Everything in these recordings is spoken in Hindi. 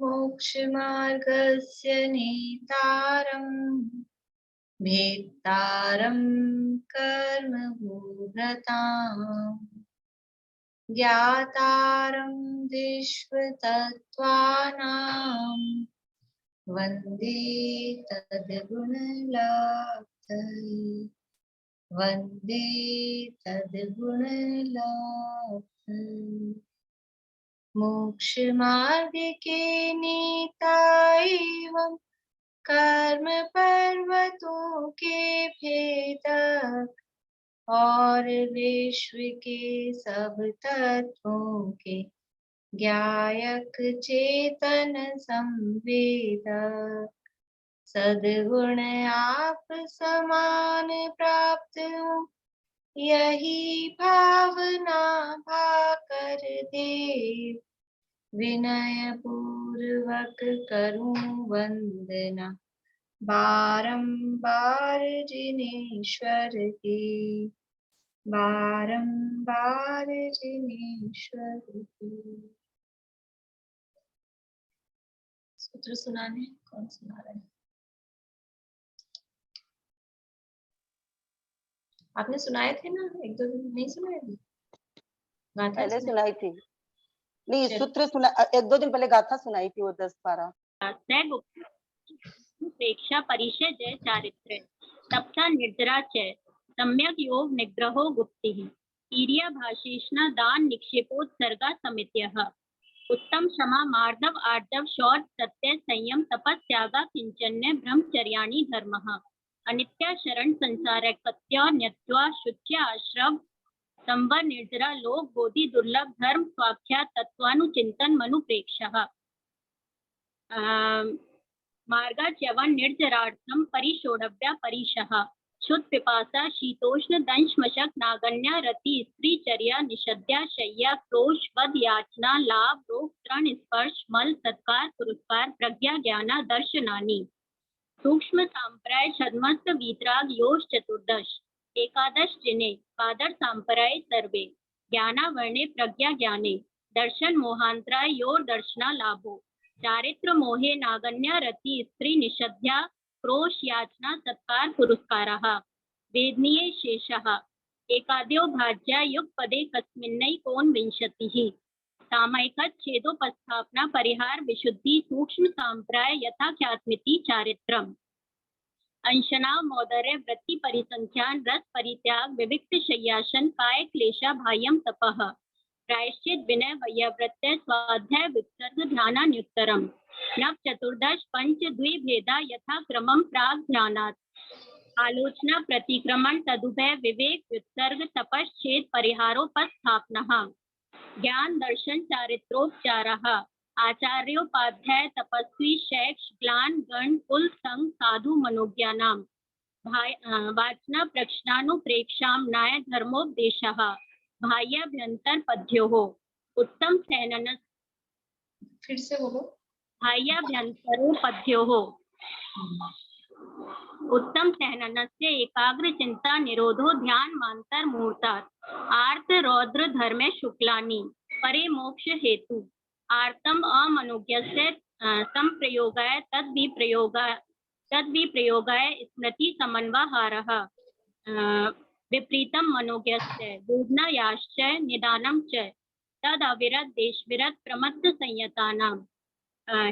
मोक्षमार्गस्य नेतारम् भेत्तारं कर्मभूभृताम् ज्ञातारं विश्वतत्त्वानां वन्दे तद्गुणलाब्धये वन्दे तद्गुणलाब्धये मोक्षमार्ग के नेता एवं कर्म पर्वतों के भेदक और विश्व के सब तत्वों के ज्ञायक चेतन संवेदक सद्गुण आप समान प्राप्त हो यही भावना भाकर देव विनय पूर्वक करूं वंदना बारंबार जिनेश्वर की बारंबार जिनेश्वर की। सूत्र सुनाने कौन सुना रहा है? आपने सुनाए थे ना, एक दो दिन नहीं सुनाए थे? गाथा पहले सुनाई थी, नहीं सूत्र सुना, एक दो दिन पहले गाथा सुनाई थी वो 10-12। प्रेक्षा परिचय जय चारित्र तपसा निर्जरा च सम्यक योग निग्रहो गुप्ति ईर्या भाषेष्ण दान निक्षेपोत्सर्गा समित्यः उत्तम क्षमा मार्दव आर्दव शौच सत्य संयम तपस्यागा किंचन्य ब्रह्मचर्याणि धर्मः अनित्या शरण संसारकत्या न्यत्वा शुच्य आश्रव संवर निर्जरा लोक बोधि दुर्लभ धर्म स्वाख्या तत्वानुचिंतन मनुप्रेक्षः मार्गाच्यवन निर्जरार्थम परिशोढव्या परिशः शुद्ध पिपासा शीतोष्ण दंश मशक नागन्या रति स्त्री चर्या निषद्या शय्या क्रोश वध याचना लाभ रोग तृण स्पर्श मल सत्कार पुरस्कार प्रज्ञा ज्ञाना दर्शनानि सूक्ष्म सांप्राय छद्मस्त वीतराग योश चतुर्दश एकादश जिने पादर सांप्राय सर्वे ज्ञाना वर्णे प्रज्ञा ज्ञाने दर्शन मोहांतराय योर दर्शना लाभो चारित्र मोहे नागन्या रति स्त्री निषद्या क्रोश याचना सत्कार पुरस्कारः वेदनीय शेषः एकाद्यो भाज्या युग पदे कस्मिन्नै कोनविंशतिः सामयिकत् छेदोपस्थापना परिहार विशुद्धि सूक्ष्म सांप्राय यथा ख्यातमिति चारित्रम् अंशना मौदर्य वृत्ति परिसंख्यान रस परित्याग विविक्त शय्यासन काय क्लेशा बाह्यम तपः प्रायश्चित विनय वैयावृत्य स्वाध्याय विसर्ग ध्यानान्युत्तरम् नव चतुर्दश पंच द्विभेदा यथा क्रमं प्राग ध्यानात् आलोचना प्रतिक्रमण तदुभय विवेक विसर्ग तपश्चेद परिहारोपस्थापनः ज्ञान दर्शन चारित्रोपचारः आचार्योपाध्याय तपस्वी शैक्ष ग्लान गण कुल संग साधु मनोज्ञानां वाचना प्रक्षणानुप्रेक्षां न्याय धर्मोपदेशः बाह्याभ्यंतर पद्योः उत्तम सहनन फिर से बोलो बाह्याभ्यंतरो पद्योः उत्तम सहननस्य एकाग्र चिंता निरोधो ध्यान मांतर मूर्तात् आर्त रौद्र धर्मे शुक्लानि परे मोक्ष हेतु आर्तम अमनोज्ञस्य संप्रयोगाय तद्विप्रयोगाय स्मृति समन्वहारः विपरीतम मनोज्ञस्य वेदनायाश्च निदानं च तद अविरत देशविरत प्रमत्त संयतानां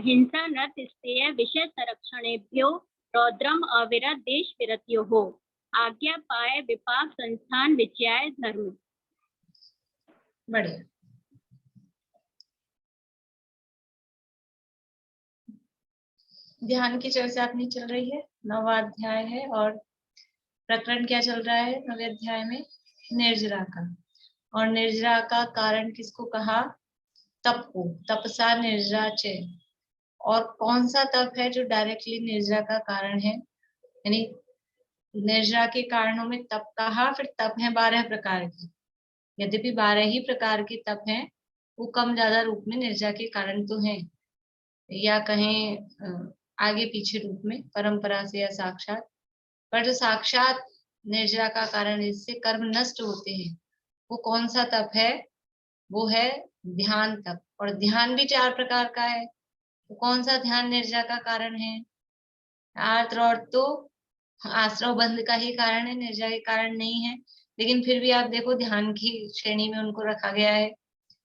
हिंसा नृत स्तेय विषय संरक्षणेभ्यो रौद्रम अविरत देश विरत्योः आज्ञा पाय विपाक संस्थान विचयाय धर्म। बढ़िया। ध्यान की चर्चा अपनी चल रही है, 9वां अध्याय है और प्रकरण क्या चल रहा है 9वें अध्याय में? निर्जरा का। और निर्जरा का कारण किसको कहा? तप को। तपसा निर्जरा च। और कौन सा तप है जो डायरेक्टली निर्जरा का कारण है? यानी निर्जरा के कारणों में तप कहा, फिर तप है 12 प्रकार के। यद्यपि 12 ही प्रकार के तप हैं, वो कम ज्यादा रूप में निर्जरा के कारण तो हैं, या कहें आगे पीछे रूप में, परंपरा से या साक्षात। पर जो साक्षात निर्जरा का कारण इससे कर्म नष्ट होते हैं, वो कौन सा तप है? वो है ध्यान तप। और ध्यान भी 4 प्रकार का है। तो कौन सा ध्यान निर्जरा का कारण है? आर्त और तो आश्रव बंध का ही कारण है, निर्जरा के कारण नहीं है। लेकिन फिर भी आप देखो ध्यान की श्रेणी में उनको रखा गया है,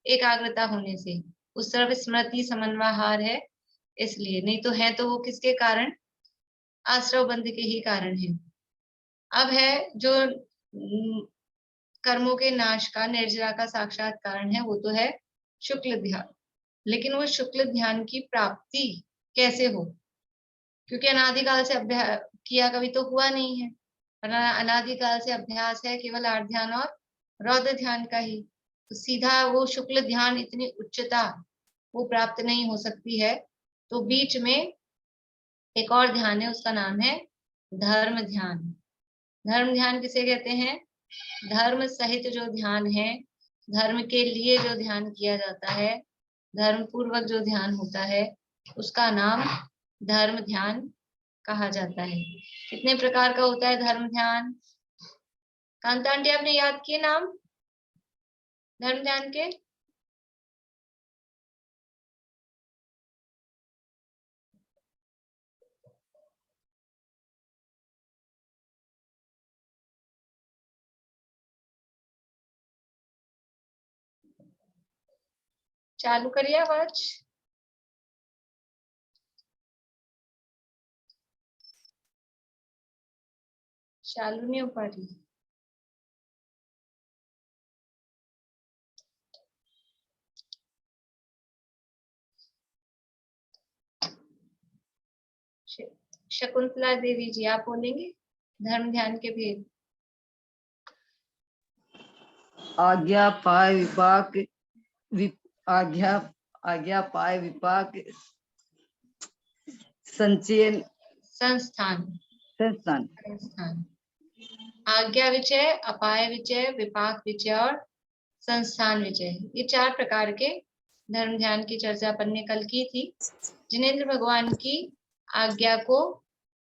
एकाग्रता होने से, उस तरफ स्मृति समन्वयहार है इसलिए, नहीं तो है तो वो किसके कारण? आश्रव बंध के ही कारण है। अब है जो कर्मों के नाश का निर्जरा का साक्षात कारण है, वो तो है शुक्ल ध्यान। लेकिन वो शुक्ल ध्यान की प्राप्ति कैसे हो? क्योंकि अनादिकाल से अभ्यास किया कभी तो हुआ नहीं है, अनादिकाल से अभ्यास है केवल आर्त ध्यान और रौद्र ध्यान का ही, तो सीधा वो शुक्ल ध्यान इतनी उच्चता वो प्राप्त नहीं हो सकती है। तो बीच में एक और ध्यान है, उसका नाम है धर्म ध्यान। धर्म ध्यान किसे कहते हैं? धर्म सहित जो ध्यान है, धर्म के लिए जो ध्यान किया जाता है, धर्म पूर्वक जो ध्यान होता है, उसका नाम धर्म ध्यान कहा जाता है। कितने प्रकार का होता है धर्म ध्यान? कांता आंटी आपने याद किए नाम धर्म ध्यान के? चालू करिए आवाज। चालू नहीं हो पा रही। शकुंतला देवी जी आप बोलेंगे धर्म ध्यान के भेद? आज्ञा पाय विपाक आज्ञा पाय विपाक संचयन संस्थान संस्थान संस्थान। आज्ञा विचय, अपाय विचय, विपाक विचय और संस्थान विचय, ये 4 प्रकार के धर्म ध्यान की चर्चा अपन ने कल की थी। जिनेंद्र भगवान की आज्ञा को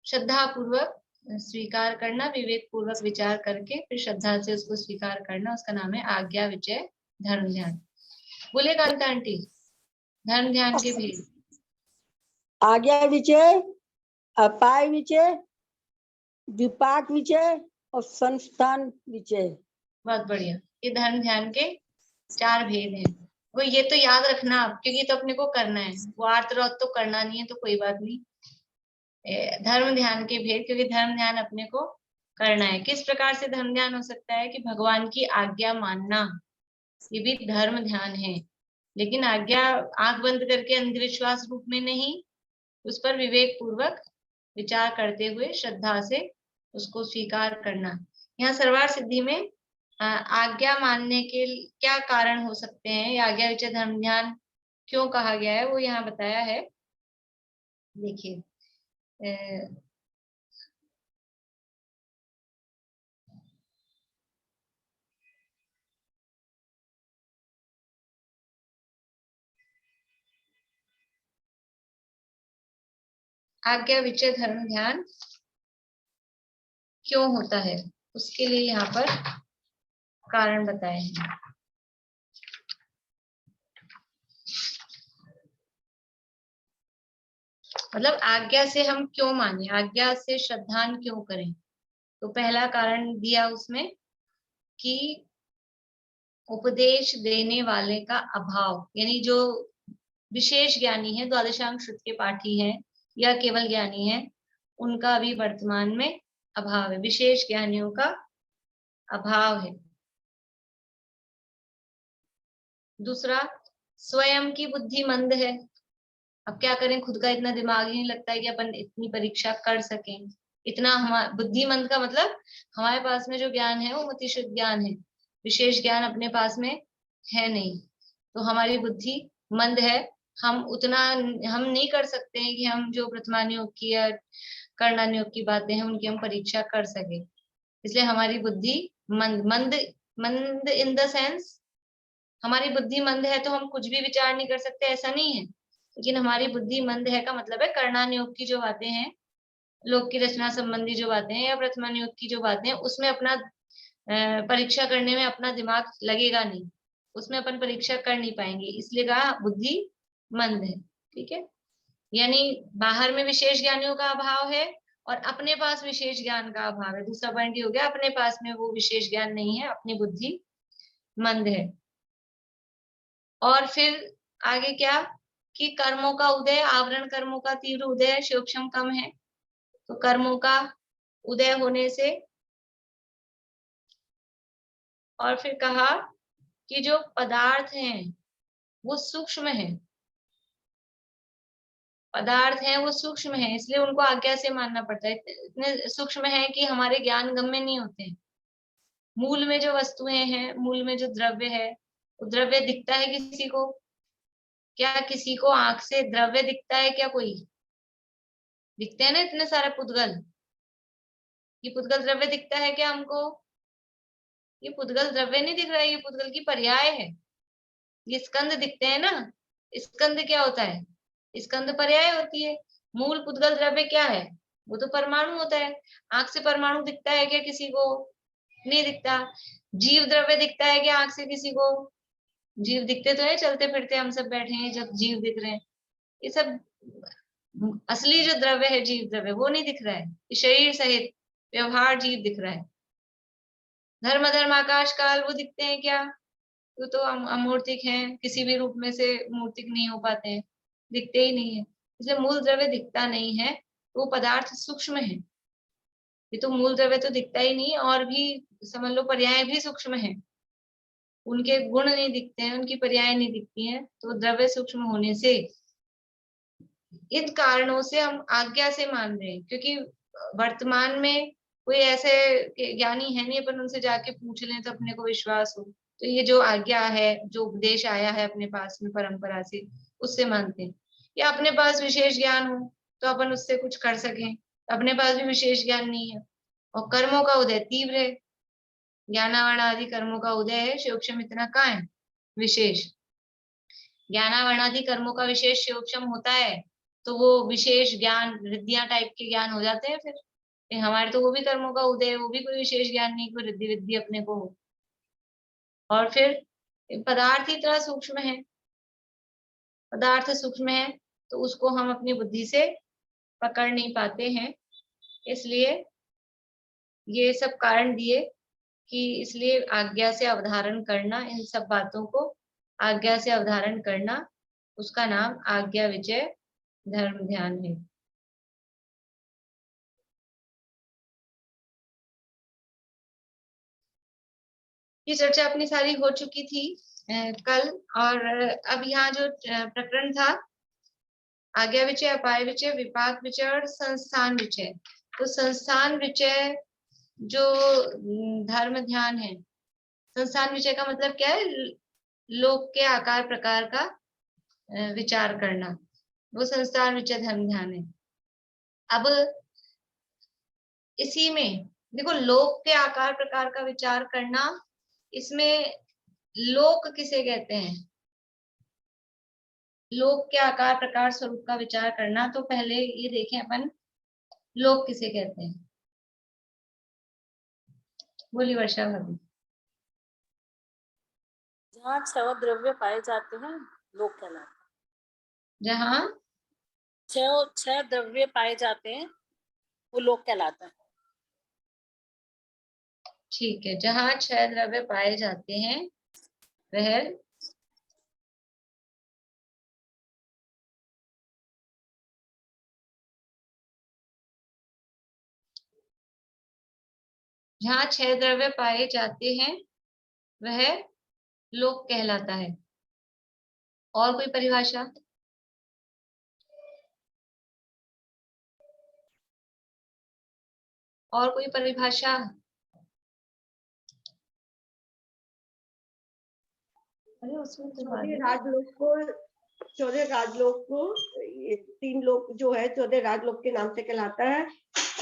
श्रद्धा पूर्वक स्वीकार करना, विवेक पूर्वक विचार करके फिर श्रद्धा से उसको स्वीकार करना, उसका नाम है आज्ञा विचय धर्म ध्यान। बोले कांता आंटी धर्म ध्यान के भेद? आज्ञा विचय, अपाय विचय, विपाक विचय और संस्थान विचय। बहुत बढ़िया, ये धर्म ध्यान के 4 भेद हैं। वो ये तो याद रखना आप, क्योंकि तो अपने को करना है, वो आर्त रौत तो करना नहीं है तो कोई बात नहीं। धर्म ध्यान के भेद, क्योंकि धर्म ध्यान अपने को करना है। किस प्रकार से धर्म ध्यान हो सकता है? कि भगवान की आज्ञा मानना, ये भी धर्म ध्यान है। लेकिन आज्ञा आंख बंद करके अंधविश्वास रूप में नहीं, उस पर विवेक पूर्वक विचार करते हुए श्रद्धा से उसको स्वीकार करना। यहाँ सर्वार सिद्धि में आज्ञा मानने के क्या कारण हो सकते हैं, या आज्ञा विचय धर्म ध्यान क्यों कहा गया है, वो यहाँ बताया है। देखिए आज्ञा विचय धर्म ध्यान क्यों होता है, उसके लिए यहाँ पर कारण बताए हैं। मतलब आज्ञा से हम क्यों माने, आज्ञा से श्रद्धान क्यों करें? तो पहला कारण दिया उसमें कि उपदेश देने वाले का अभाव, यानी जो विशेष ज्ञानी है, द्वादशांग श्रुत के पाठी है या केवल ज्ञानी है, उनका अभी वर्तमान में अभाव है, विशेष ज्ञानियों का अभाव है। दूसरा, स्वयं की बुद्धि मंद है। अब क्या करें, खुद का इतना दिमाग ही नहीं लगता है कि अपन इतनी परीक्षा कर सकें। इतना हमारा बुद्धिमंद का मतलब हमारे पास में जो ज्ञान है वो मतिशुद्ध ज्ञान है, विशेष ज्ञान अपने पास में है नहीं, तो हमारी बुद्धि मंद है। हम उतना हम नहीं कर सकते हैं कि हम जो प्रथमानियोग की या कर्णानियोग की बातें हैं उनकी हम परीक्षा कर सके। इसलिए हमारी बुद्धि मंद मंद मंद इन द सेंस, हमारी बुद्धि मंद है तो हम कुछ भी विचार नहीं कर सकते, ऐसा नहीं है। लेकिन हमारी बुद्धि मंद है का मतलब है कर्णानियोग की जो बातें हैं, लोक की रचना संबंधी जो बातें हैं या प्रथमानियोग की जो बातें हैं, उसमें अपना परीक्षा करने में अपना दिमाग लगेगा नहीं, उसमें अपन परीक्षा कर नहीं पाएंगे, इसलिए कहा बुद्धि मंद है। ठीक है, यानी बाहर में विशेष ज्ञानियों का अभाव है और अपने पास विशेष ज्ञान का अभाव है। दूसरा पॉइंट ये हो गया, अपने पास में वो विशेष ज्ञान नहीं है, अपनी बुद्धि मंद है। और फिर आगे क्या कि कर्मों का उदय, आवरण कर्मों का तीव्र उदय, सूक्ष्म कम है। तो कर्मों का उदय होने से, और फिर कहा कि जो पदार्थ हैं वो सूक्ष्म है, पदार्थ हैं वो सूक्ष्म है, इसलिए उनको आज्ञा से मानना पड़ता है। इतने सूक्ष्म है कि हमारे ज्ञान गम्य नहीं होते हैं। मूल में जो वस्तुएं हैं, मूल में जो द्रव्य है, वो द्रव्य दिखता है किसी को? क्या किसी को आंख से द्रव्य दिखता है क्या? कोई दिखते हैं ना इतने सारे पुद्गल, ये पुद्गल द्रव्य दिखता है क्या हमको? ये पुद्गल द्रव्य नहीं दिख रहा है, ये पुद्गल की पर्याय है। ये स्कंद दिखते हैं ना, स्कंद क्या होता है? स्कंद पर्याय होती है। मूल पुद्गल द्रव्य क्या है? वो तो परमाणु होता है। आंख से परमाणु दिखता है क्या किसी को? नहीं दिखता। जीव द्रव्य दिखता है क्या आंख से किसी को? जीव दिखते तो है, चलते फिरते हम सब बैठे हैं जब जीव दिख रहे हैं। ये सब असली जो द्रव्य है, जीव द्रव्य, वो नहीं दिख रहा है। शरीर सहित व्यवहार जीव दिख रहा है। धर्म धर्म आकाश काल वो दिखते हैं क्या? वो तो अमूर्तिक हैं, किसी भी रूप में से मूर्तिक नहीं हो पाते हैं, दिखते ही नहीं है। इसलिए मूल द्रव्य दिखता नहीं है, वो पदार्थ सूक्ष्म है। ये तो मूल द्रव्य तो दिखता ही नहीं, और भी समझ लो पर्याय भी सूक्ष्म है, उनके गुण नहीं दिखते हैं, उनकी पर्याय नहीं दिखती हैं। तो द्रव्य सूक्ष्म होने से, इन कारणों से हम आज्ञा से मान रहे हैं, क्योंकि वर्तमान में कोई ऐसे ज्ञानी है नहीं अपन उनसे जाके पूछ लें तो अपने को विश्वास हो। तो ये जो आज्ञा है, जो उपदेश आया है अपने पास में परंपरा से, उससे मानते हैं। या अपने पास विशेष ज्ञान हो तो अपन उससे कुछ कर सकें, अपने पास भी विशेष ज्ञान नहीं है। और कर्मों का उदय तीव्र है, ज्ञानावर्ण आदि कर्मों का उदय है, सूक्ष्म इतना कहाँ है? विशेष। ज्ञानावर्ण आदि कर्मों का विशेष सूक्ष्म होता है, तो वो विशेष ज्ञान रिद्धियां टाइप के ज्ञान हो जाते हैं। फिर हमारे तो वो भी कर्मों का उदय है, वो भी कोई विशेष ज्ञान नहीं, कोई रिद्धि विद्धि अपने को हो। और फिर पदार्थ ही इतना सूक्ष्म है, पदार्थ सूक्ष्म है तो उसको हम अपनी बुद्धि से पकड़ नहीं पाते हैं। इसलिए ये सब कारण दिए कि इसलिए आज्ञा से अवधारण करना, इन सब बातों को आज्ञा से अवधारण करना, उसका नाम आज्ञा विजय धर्म ध्यान है। ये चर्चा अपनी सारी हो चुकी थी कल। और अब यहाँ जो प्रकरण था, आज्ञा विचय, अपाय विचय, विपाक विचय और संस्थान विचय। तो संस्थान विचय जो धर्म ध्यान है, संस्थान विचय का मतलब क्या है? लोक के आकार प्रकार का विचार करना, वो संस्थान विचय धर्म ध्यान है। अब इसी में देखो, लोक के आकार प्रकार का विचार करना, इसमें लोक किसे कहते हैं? लोक के आकार प्रकार स्वरूप का विचार करना, तो पहले ये देखें अपन, लोक किसे कहते हैं? बोली वर्षा भाभी। जहाँ छह द्रव्य पाए जाते हैं लोक कहलाते हैं। जहाँ छह द्रव्य पाए जाते हैं वो लोक कहलाता है। ठीक है, जहाँ छह द्रव्य पाए जाते हैं वह जहाँ छह द्रव्य पाए जाते हैं वह लोक कहलाता है। और कोई परिभाषा? और कोई परिभाषा? अरे उसमें तो बात है। चौदह राजलोक को ये 3 लोक जो है 14 राजलोक के नाम से कहलाता है।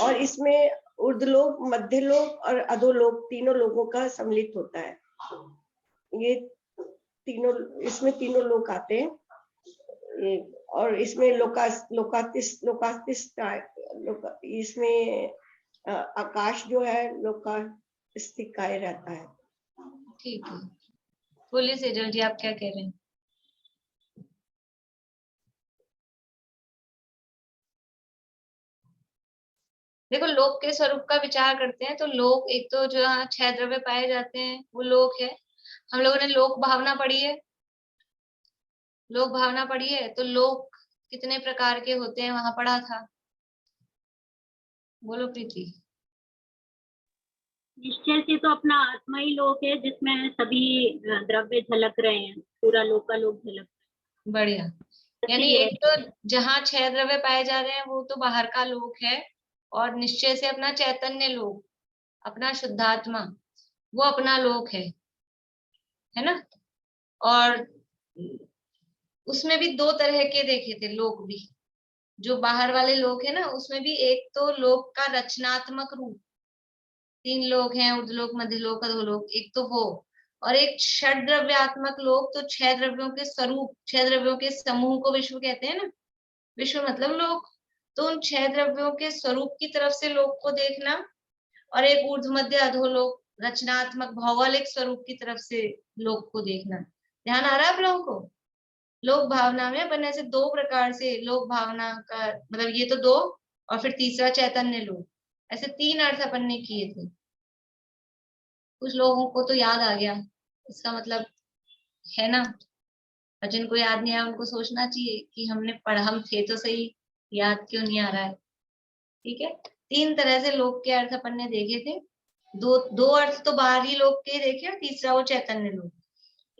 और इसमें ऊर्ध्वलोक, मध्यलोक और अधोलोक तीनों लोगों का सम्मिलित होता है। ये तीनों, इसमें तीनों लोक आते हैं। और इसमें इसमें आकाश जो है लोकास्तिकाय रहता है। ठीक है, बोलिए सेजल जी, आप क्या कह रहे हैं? देखो लोक के स्वरूप का विचार करते हैं तो लोक, एक तो जो यहाँ 6 द्रव्य पाए जाते हैं वो लोक है। हम लोगों ने लोक भावना पढ़ी है, लोक भावना पढ़ी है, तो लोक कितने प्रकार के होते हैं वहां पढ़ा था। बोलो प्रीति। निश्चय से तो अपना आत्मा ही लोक है जिसमें सभी द्रव्य झलक रहे हैं, पूरा लोकालोक झलक बढ़िया। यानी एक तो जहाँ 6 द्रव्य पाए जा रहे हैं वो तो बाहर का लोक है, और निश्चय से अपना चैतन्य लोक, अपना शुद्धात्मा, वो अपना लोक है ना। और उसमें भी 2 तरह के देखे थे लोक भी, जो बाहर वाले लोक है ना, उसमें भी एक तो लोक का रचनात्मक रूप, 3 लोक हैं, ऊर्ध्वलोक, मध्यलोक, अधोलोक, एक तो वो, और एक षड द्रव्यात्मक लोक, तो 6 द्रव्यों के स्वरूप, 6 द्रव्यों के समूह को विश्व कहते हैं ना, विश्व मतलब लोक। तो उन 6 द्रव्यों के स्वरूप की तरफ से लोक को देखना, और एक ऊर्ध्व मध्य अधोलोक रचनात्मक भौगोलिक स्वरूप की तरफ से लोक को देखना। ध्यान आ रहा है आप लोगों को। लोक भावना में अपन ऐसे 2 प्रकार से लोक भावना का मतलब, ये तो 2, और फिर तीसरा चैतन्य लोक, ऐसे 3 अर्थ अपन ने किए थे। कुछ लोगों को तो याद आ गया इसका मतलब, है ना। और जिनको याद नहीं आया उनको सोचना चाहिए कि हमने पढ़ा, हम थे तो सही, याद क्यों नहीं आ रहा है। ठीक है, 3 तरह से लोक के अर्थ अपन ने देखे थे। दो अर्थ तो बाहरी लोक के देखे, और तीसरा वो चैतन्य लोक।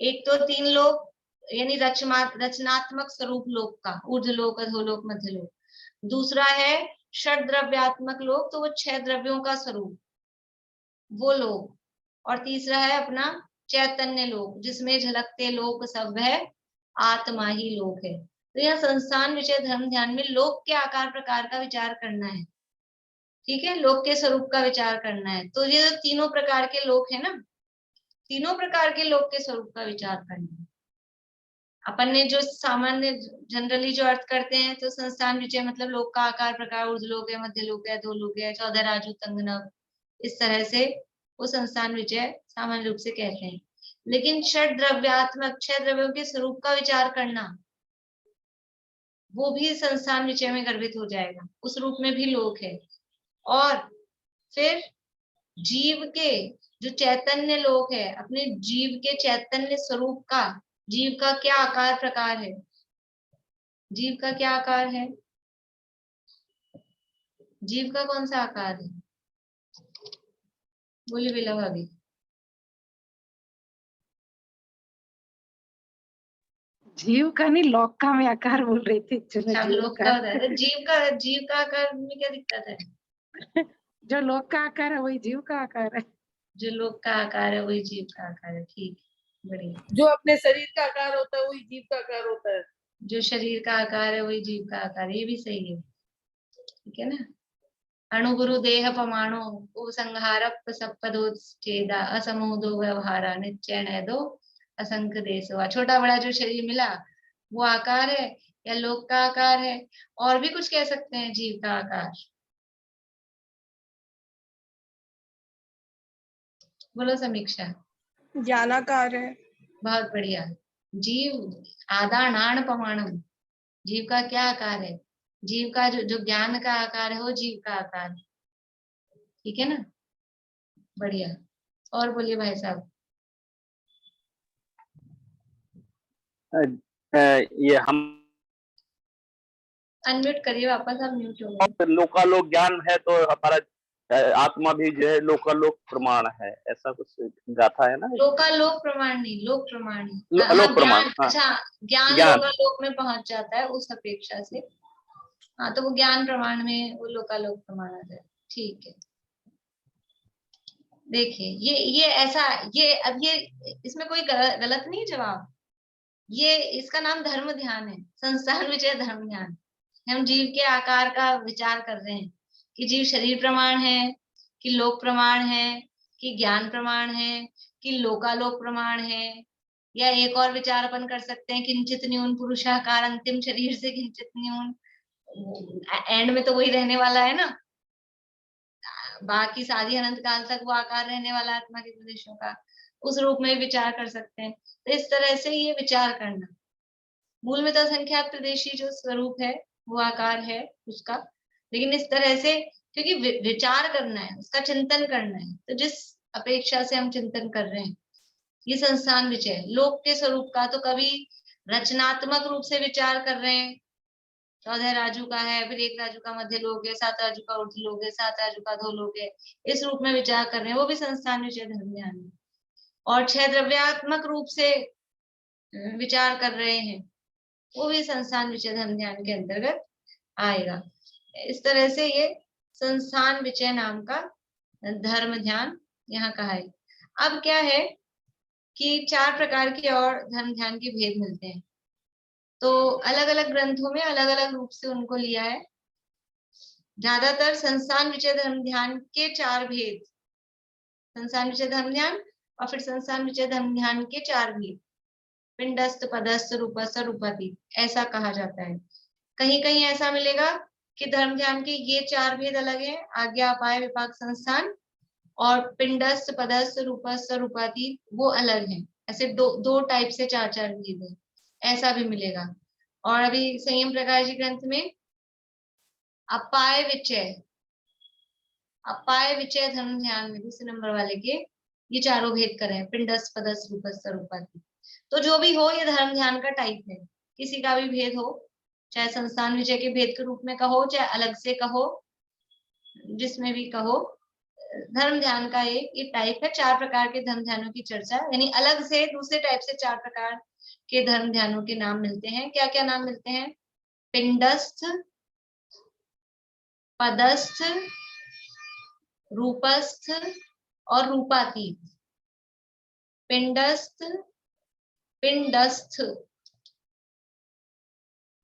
एक तो 3 लोक यानी रचनात्मक स्वरूप लोक का, ऊर्ध्वलोक, अधोलोक, मध्यलोक। दूसरा है षड द्रव्यात्मक लोक, तो वो 6 द्रव्यों का स्वरूप, वो लोक। और तीसरा है अपना चैतन्य लोक, जिसमें झलकते लोक सब है, आत्मा ही लोक है। तो यह संस्थान विषय धर्म ध्यान में लोक के आकार प्रकार का विचार करना है। ठीक है, लोक के स्वरूप का विचार करना है। तो ये 3 प्रकार के लोक है ना, 3 प्रकार के लोक के स्वरूप का विचार करना है। अपन ने जो सामान्य जनरली जो अर्थ करते हैं, तो संस्थान विषय मतलब लोक का आकार प्रकार, ऊर्ध्वलोक है, मध्यलोक है, अधोलोक है, 14 राजू तंगनव, इस तरह से वो संस्थान विषय सामान्य रूप से कहते हैं। लेकिन षड द्रव्यात्मक 6 द्रव्यों के स्वरूप का विचार करना, वो भी संस्थान विषय में गर्भित हो जाएगा, उस रूप में भी लोक है। और फिर जीव के जो चैतन्य लोक है, अपने जीव के चैतन्य स्वरूप का, जीव का क्या आकार प्रकार है, जीव का क्या आकार है, जीव का कौन सा आकार है, बोलिए बेला भाभी। जीव का नहीं, लोक का मैं आकार बोल रही थी। अच्छा, लोक का होता है, जीव का आकार में क्या दिक्कत है। जो लोक का आकार है वही जीव का आकार है। जो लोक का आकार है वही जीव का आकार है। ठीक, बढ़िया। जो अपने शरीर का आकार होता है वही जीव का आकार होता है। जो शरीर का आकार है वही जीव का आकार है, ये भी सही है। ठीक है ना। अणुगुरु देह पमाणु उपसंहार सपदोच्छेदा असमोदो व्यवहारा निश्चय नैदो असंख्य देशवा। छोटा बड़ा जो शरीर मिला वो आकार है या लोक का आकार है, और भी कुछ कह सकते हैं जीव का आकार। बोलो समीक्षा। ज्ञानाकार है। बहुत बढ़िया। जीव आदानान पमाणु, जीव का क्या आकार है, जीव का जो ज्ञान का आकार है वो जीव का आकार है। ठीक है ना, बढ़िया। और बोलिए भाई साहब। ये हम अनम्यूट करिए वापस, आप म्यूट हो गए। लोकालोक ज्ञान है तो हमारा आत्मा भी जो है लोकालोक प्रमाण है, ऐसा कुछ गाथा है ना। लोकालोक प्रमाण नहीं, लोक प्रमाण ही। लोक प्रमाण, ज्ञान, अच्छा ज्ञान लोकालोक में पहुंच जाता है उस अपेक्षा से। हाँ, तो वो ज्ञान प्रमाण में वो लोकालोक प्रमाण आ जाए। ठीक है, देखिए ये ऐसा, ये अब ये इसमें कोई गलत नहीं जवाब। ये इसका नाम धर्म ध्यान है, संस्थान विषय धर्म ध्यान। हम जीव के आकार का विचार कर रहे हैं कि जीव शरीर प्रमाण है, कि लोक प्रमाण है, कि ज्ञान प्रमाण है, कि लोकालोक प्रमाण है, या एक और विचार अपन कर सकते हैं किंचित न्यून पुरुषाकार अंतिम शरीर से किंचित न्यून, एंड में तो वही रहने वाला है ना, बाकी सारी अनंत काल तक वो आकार रहने वाला आत्मा के प्रदेशों का, उस रूप में विचार कर सकते हैं। तो इस तरह से ये विचार करना, मूल में तो संख्यात प्रदेशी जो स्वरूप है वो आकार है उसका, लेकिन इस तरह से क्योंकि विचार करना है, उसका चिंतन करना है। तो जिस अपेक्षा से हम चिंतन कर रहे हैं, ये संस्थान विषय है। लोक के स्वरूप का तो कभी रचनात्मक रूप से विचार कर रहे हैं, 14 राजू का है, फिर 1 राजू का मध्य लोक है, 7 राजू का ऊर्ध्व लोक है, 7 राजू का अधो लोक है, इस रूप में विचार कर रहे हैं, वो भी संस्थान विषय धर्म ध्यान है। और 6 द्रव्यात्मक रूप से विचार कर रहे हैं, वो भी संस्थान विषय धर्म ध्यान के अंतर्गत आएगा। इस तरह से ये संस्थान विषय नाम का धर्म ध्यान यहाँ कहा है। अब क्या है कि 4 प्रकार के और धर्म ध्यान के भेद मिलते हैं, तो अलग अलग ग्रंथों में अलग अलग रूप से उनको लिया है। ज्यादातर संस्थान विषय धर्म ध्यान के 4 भेद, संस्थान विषय धर्म ध्यान और फिर संस्थान विषय धर्म ध्यान के 4 भेद, पिंडस्थ, पदस्थ, रूपस्थ, रूपातीत, ऐसा कहा जाता है। कहीं कहीं ऐसा मिलेगा कि धर्म ध्यान के ये 4 भेद अलग हैं, आज्ञा, अपाय, विपाक, संस्थान, और पिंडस्थ, पदस्थ, रूपस्थ, रूपातीत वो अलग हैं। ऐसे दो टाइप से 4 भेद है, ऐसा भी मिलेगा। और अभी संयम प्रकाश जी ग्रंथ में अपाय विचय धर्म ध्यान में दूसरे नंबर वाले के ये 4 भेद करें, पिंडस्थ, पदस्थ, रूपस्थ, रूपातीत। तो जो भी हो, ये धर्म ध्यान का टाइप है, किसी का भी भेद हो, चाहे संस्थान विषय के भेद के रूप में कहो, चाहे अलग से कहो, जिसमें भी कहो, धर्म ध्यान का ये टाइप है। 4 प्रकार के धर्म ध्यानों की चर्चा, यानी अलग से दूसरे टाइप से 4 प्रकार के धर्म ध्यानों के नाम मिलते हैं। क्या क्या नाम मिलते हैं? पिंडस्थ, पदस्थ, रूपस्थ और रूपातीत। पिंडस्थ,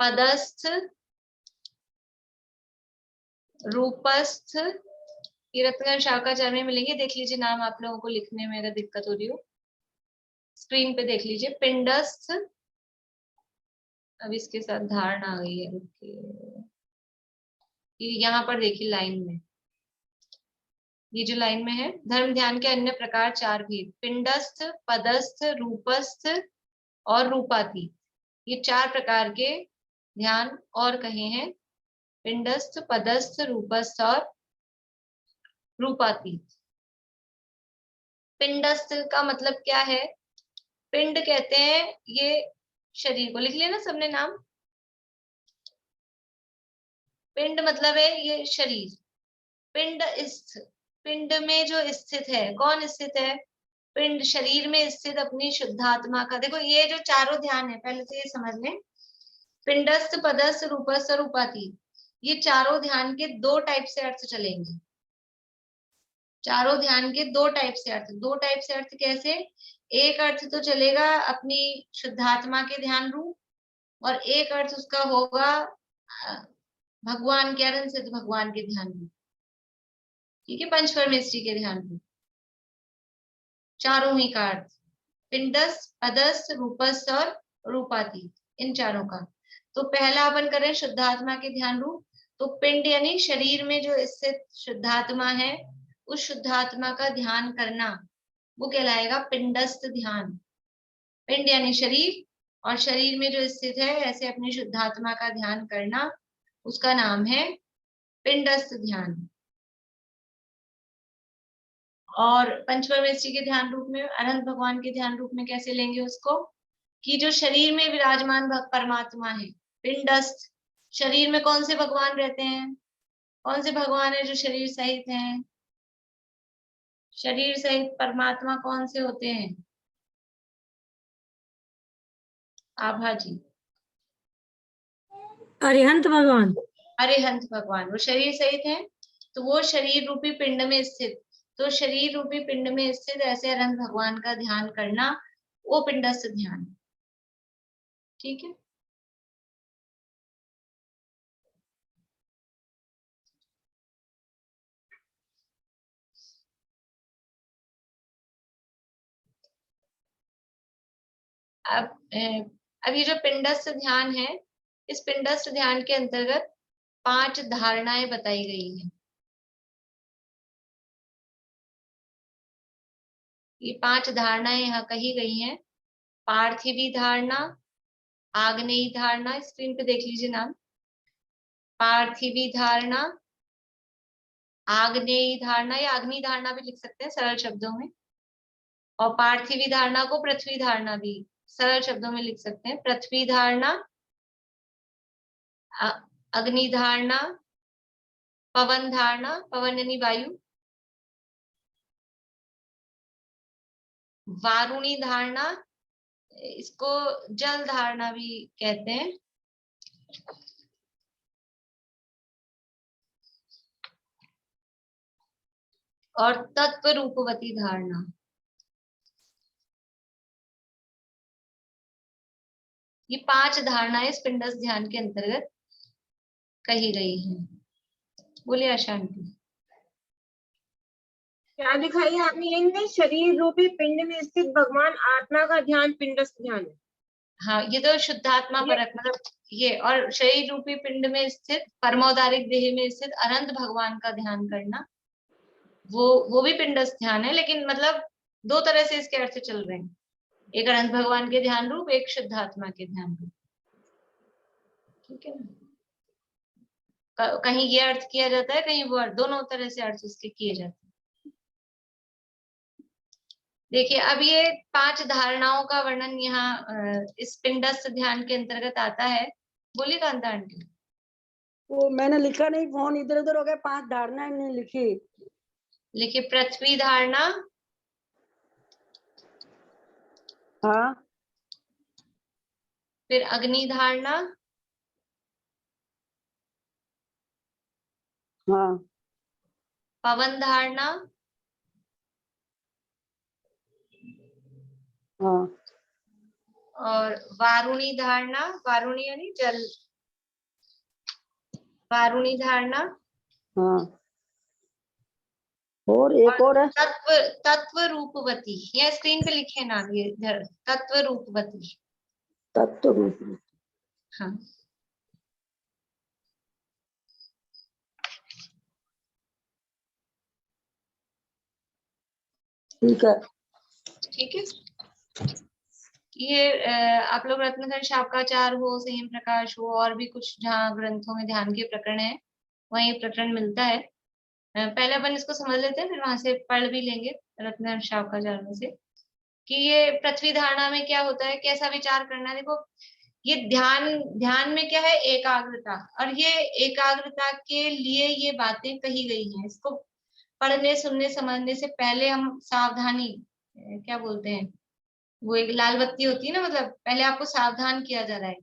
पदस्थ, रूपस्थ, ये रत्न शाखाचार्य में मिलेंगे, देख लीजिए नाम, आप लोगों को लिखने में अगर दिक्कत हो रही हो स्क्रीन पे देख लीजिए। पिंडस्थ, अब इसके साथ धारणा आ गई है, यहाँ पर देखिए लाइन में, ये जो लाइन में है, धर्म ध्यान के अन्य प्रकार 4 भेद, पिंडस्थ, पदस्थ, रूपस्थ और रूपातीत, ये 4 प्रकार के ध्यान और कहे हैं, पिंडस्थ, पदस्थ, रूपस्थ और रूपातीत। पिंडस्थ का मतलब क्या है? पिंड कहते हैं ये शरीर को, लिख लिया ना सबने नाम? पिंड मतलब है ये शरीर। पिंड में जो स्थित है, कौन स्थित है? पिंड, शरीर में स्थित अपनी शुद्धात्मा का। देखो ये जो 4 ध्यान है, पहले से ये समझ लें, पिंडस्थ, पदस्थ, रूपस्थ और रूपातीत, ये 4 ध्यान के 2 टाइप से अर्थ चलेंगे। 4 ध्यान के 2 टाइप से अर्थ, 2 टाइप से अर्थ कैसे? एक अर्थ तो चलेगा अपनी शुद्धात्मा के ध्यान रूप, और एक अर्थ उसका होगा भगवान के, अरहंत सिद्ध भगवान के ध्यान रूप, ठीक है, पंच परमेष्ठी के ध्यान रूप, चारों ही का अर्थ, पिंडस्थ, पदस्थ, रूपस्थ और रूपातीत, इन 4 का। तो पहला अपन करें शुद्धात्मा के ध्यान रूप, तो पिंड यानी शरीर में जो स्थित शुद्धात्मा है, उस शुद्धात्मा का ध्यान करना, वो कहलाएगा पिंडस्थ ध्यान। पिंड यानी शरीर, और शरीर में जो स्थित है ऐसे अपनी शुद्धात्मा का ध्यान करना, उसका नाम है पिंडस्थ ध्यान। और पंचपरमेष्ठी के ध्यान रूप में, अनंत भगवान के ध्यान रूप में कैसे लेंगे उसको, कि जो शरीर में विराजमान परमात्मा है, पिंडस्थ, शरीर में कौन से भगवान रहते हैं? कौन से भगवान है जो शरीर सहित हैं? शरीर सहित परमात्मा कौन से होते हैं? आभा जी। अरिहंत भगवान। अरिहंत भगवान, वो शरीर सहित है, तो वो शरीर रूपी पिंड में स्थित, तो शरीर रूपी पिंड में स्थित ऐसे अरहंत भगवान का ध्यान करना, वो पिंडस्थ ध्यान, ठीक है। अब ये जो पिंडस्थ ध्यान है, इस पिंडस्थ ध्यान के अंतर्गत 5 धारणाएं बताई गई हैं। ये 5 धारणाएं यहाँ कही गई हैं। पार्थिवी धारणा, आग्नेयी धारणा, स्क्रीन पे देख लीजिए नाम, पार्थिवी धारणा, आग्नेयी धारणा या अग्नि धारणा भी लिख सकते हैं सरल शब्दों में, और पार्थिवी धारणा को पृथ्वी धारणा भी सरल शब्दों में लिख सकते हैं। पृथ्वी धारणा, अग्नि धारणा, पवन धारणा, पवन यानी वायु, वारुणी धारणा, इसको जल धारणा भी कहते हैं, और तत्व रूपवती धारणा। ये 5 धारणाएं इस पिंडस्थ ध्यान के अंतर्गत कही गई हैं। बोलिए अशांति। क्या दिखाई आपने लिंग? शरीर रूपी पिंड में स्थित भगवान आत्मा का ध्यान पिंडस्थ ध्यान है। हाँ, ये तो शुद्धात्मा परक, मतलब ये, और शरीर रूपी पिंड में स्थित परमोदारिक देह में स्थित अनंत भगवान का ध्यान करना, वो भी पिंडस्थ ध्यान है, लेकिन मतलब 2 तरह से इसके अर्थ चल रहे हैं, एक अनंत भगवान के ध्यान रूप, एक शुद्धात्मा के ध्यान रूप। ठीक है ना, कहीं ये अर्थ किया जाता है, कहीं वो अर्थ, दोनों तरह से अर्थ उसके किए जाते हैं। देखिए अब ये 5 धारणाओं का वर्णन यहाँ इस पिंडस्थ ध्यान के अंतर्गत आता है। बोलिए कांता आंटी। वो मैंने लिखा नहीं, फोन इधर उधर हो गया, 5 धारणाएं नहीं लिखी। लिखिए पृथ्वी धारणा, हाँ, फिर अग्नि धारणा, हाँ, पवन धारणा, हाँ, और वारुणी धारणा, वारुणी यानी जल, वारुणी धारणा, हाँ, और एक और है, तत्व रूपवती, या स्क्रीन पे लिखे नाम ये तत्व रूपवती। तत्व रूप। हाँ, ठीक है। ठीक है। ये आप लोग रत्नखंड शापकाचार हो, संयम प्रकाश हो, और भी कुछ जहाँ ग्रंथों में ध्यान के प्रकरण है, वहीं प्रकरण मिलता है। पहले अपन इसको समझ लेते हैं, फिर वहां से पढ़ भी लेंगे रत्नखंड शापकाचार में से, कि ये पृथ्वी धारणा में क्या होता है, कैसा विचार करना है। देखो ये ध्यान में क्या है, एकाग्रता, और ये एकाग्रता के लिए ये बातें कही गई हैं। इसको पढ़ने, सुनने, समझने से पहले हम सावधानी, क्या बोलते हैं, वो एक लाल बत्ती होती है ना, मतलब पहले आपको सावधान किया जा रहा है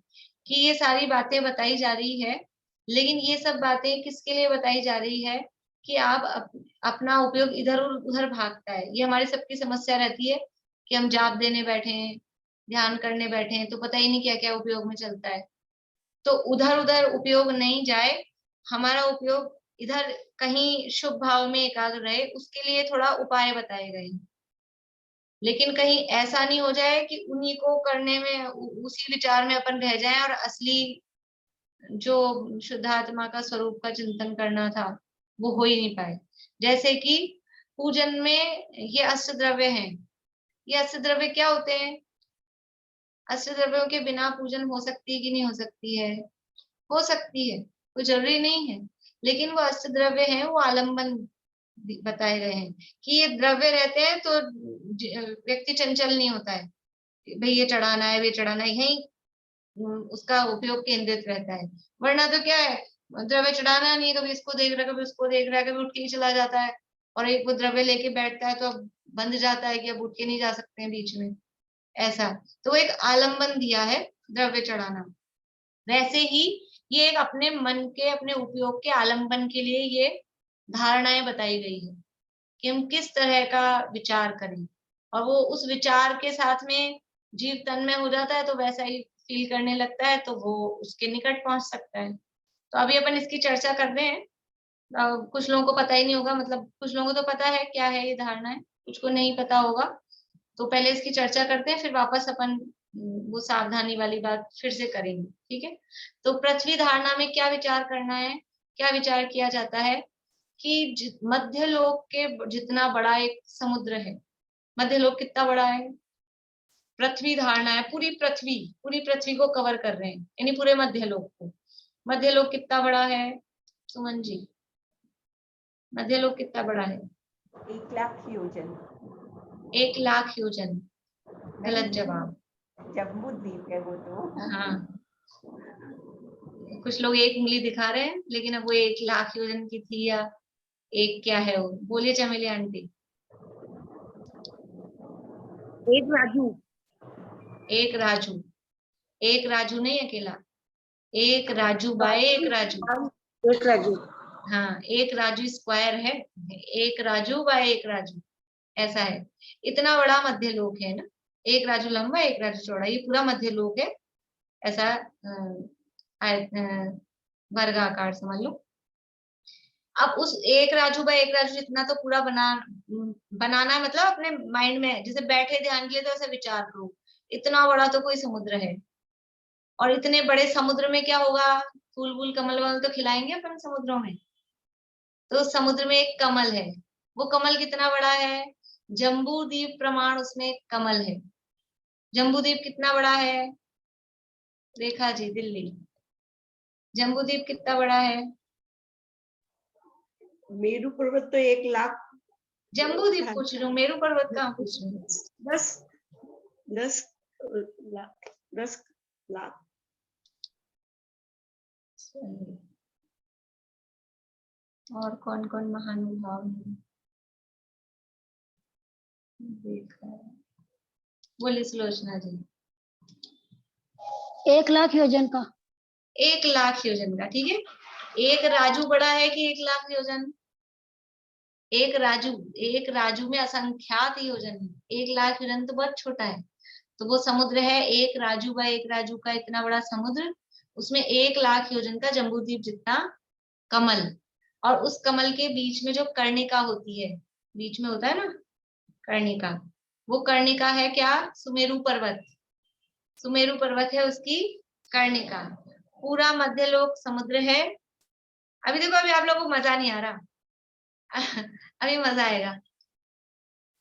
कि ये सारी बातें बताई जा रही है, लेकिन ये सब बातें किसके लिए बताई जा रही है, कि आप अपना उपयोग इधर उधर भागता है। ये हमारी सबकी समस्या रहती है कि हम जाप देने बैठे हैं, ध्यान करने बैठे हैं, तो पता ही नहीं क्या क्या उपयोग में चलता है। तो उधर उधर उपयोग नहीं जाए, हमारा उपयोग इधर कहीं शुभ भाव में एकाग्र रहे, उसके लिए थोड़ा उपाय बताए गए हैं। लेकिन कहीं ऐसा नहीं हो जाए कि उन्हीं को करने में, उसी विचार में अपन रह जाएं, और असली जो शुद्धात्मा का स्वरूप का चिंतन करना था वो हो ही नहीं पाए। जैसे कि पूजन में ये अष्ट द्रव्य हैं, ये अष्ट द्रव्य क्या होते हैं? अष्ट द्रव्यों के बिना पूजन हो सकती है कि नहीं हो सकती है? हो सकती है, कोई जरूरी नहीं है, लेकिन वो अष्ट द्रव्य हैं, वो आलम्बन बताए गए हैं कि ये द्रव्य रहते हैं तो व्यक्ति चंचल नहीं होता है, भाई ये चढ़ाना है, ये चढ़ाना है, यही उसका उपयोग केंद्रित रहता है। वरना तो क्या है, द्रव्य चढ़ाना नहीं है, कभी इसको देख रहा है, कभी उसको देख रहा है, कभी उठ के ही चला जाता है, और एक वो द्रव्य लेके बैठता है तो अब बंध जाता है कि अब उठ के नहीं जा सकते हैं बीच में, ऐसा। तो एक आलम्बन दिया है द्रव्य चढ़ाना। वैसे ही ये एक अपने मन के, अपने उपयोग के आलम्बन के लिए ये धारणाएं बताई गई है कि हम किस तरह का विचार करें, और वो उस विचार के साथ में जीव तन्मय हो जाता है, तो वैसा ही फील करने लगता है, तो वो उसके निकट पहुंच सकता है। तो अभी अपन इसकी चर्चा कर रहे हैं। कुछ लोगों को पता ही नहीं होगा, मतलब कुछ लोगों को तो पता है क्या है ये धारणा है, कुछ को नहीं पता होगा, तो पहले इसकी चर्चा करते हैं, फिर वापस अपन वो सावधानी वाली बात फिर से करेंगे। ठीक है, तो पृथ्वी धारणा में क्या विचार करना है, क्या विचार किया जाता है कि मध्य लोक के जितना बड़ा एक समुद्र है, मध्य लोक कितना बड़ा है, पृथ्वी धारणा है, पूरी पृथ्वी को कवर कर रहे हैं, यानी पूरे मध्य लोक को। मध्य लोक कितना बड़ा है सुमन जी? मध्य लोक कितना बड़ा है? 1,00,000 योजन। 1,00,000 योजन। गलत जवाब। जम्बू द्वीप है वो तो। हाँ, कुछ लोग 1 उंगली दिखा रहे हैं, लेकिन अब वो 1,00,000 योजन की थी या एक क्या है वो? बोलिए चमेली आंटी। एक राजू। एक राजू। एक राजू नहीं अकेला, एक राजू बाय एक राजू। एक राजू। हाँ, एक राजू स्क्वायर है, एक राजू बाय एक राजू, ऐसा है। इतना बड़ा मध्य लोक है ना, एक राजू लंबा एक राजू चौड़ा, ये पूरा मध्य लोक है। ऐसा वर्गाकार समझ लो। अब उस एक राजू बाय एक राजू जितना तो पूरा बनाना है, मतलब अपने माइंड में जैसे बैठे ध्यान के लिए, तो ऐसे विचार करो। इतना बड़ा तो कोई समुद्र है, और इतने बड़े समुद्र में क्या होगा? फूल वूल कमल वमल तो खिलाएंगे अपन समुद्रों में। तो समुद्र में एक कमल है, वो कमल कितना बड़ा है? जम्बू द्वीप प्रमाण उसमें एक कमल है। जम्बू द्वीप कितना बड़ा है? रेखा जी दिल्ली, जम्बू द्वीप कितना बड़ा है? मेरू पर्वत तो 1,00,000। जम्बू द्वीप पूछ रही हूँ, मेरू पर्वत कहाँ पूछ रही हूँ? 10 लाख 10 लाख। और कौन कौन महानुभाव हैं? देखा, बोलिए सुलोचना जी। 1,00,000 योजन का। 1,00,000 योजन का, ठीक है। एक राजू बड़ा है कि 1,00,000 योजन? एक राजू में असंख्यात योजन है, 1,00,000 योजन तो बहुत छोटा है। तो वो समुद्र है एक राजू बाय एक राजू का, इतना बड़ा समुद्र, उसमें 1,00,000 योजन का जम्बूद्वीप जितना कमल, और उस कमल के बीच में जो कर्णिका होती है, बीच में होता है ना कर्णिका, वो कर्णिका है क्या? सुमेरु पर्वत। सुमेरु पर्वत है उसकी कर्णिका। पूरा मध्य लोक समुद्र है। अभी देखो, अभी आप लोगों को मजा नहीं आ रहा अभी मजा आएगा।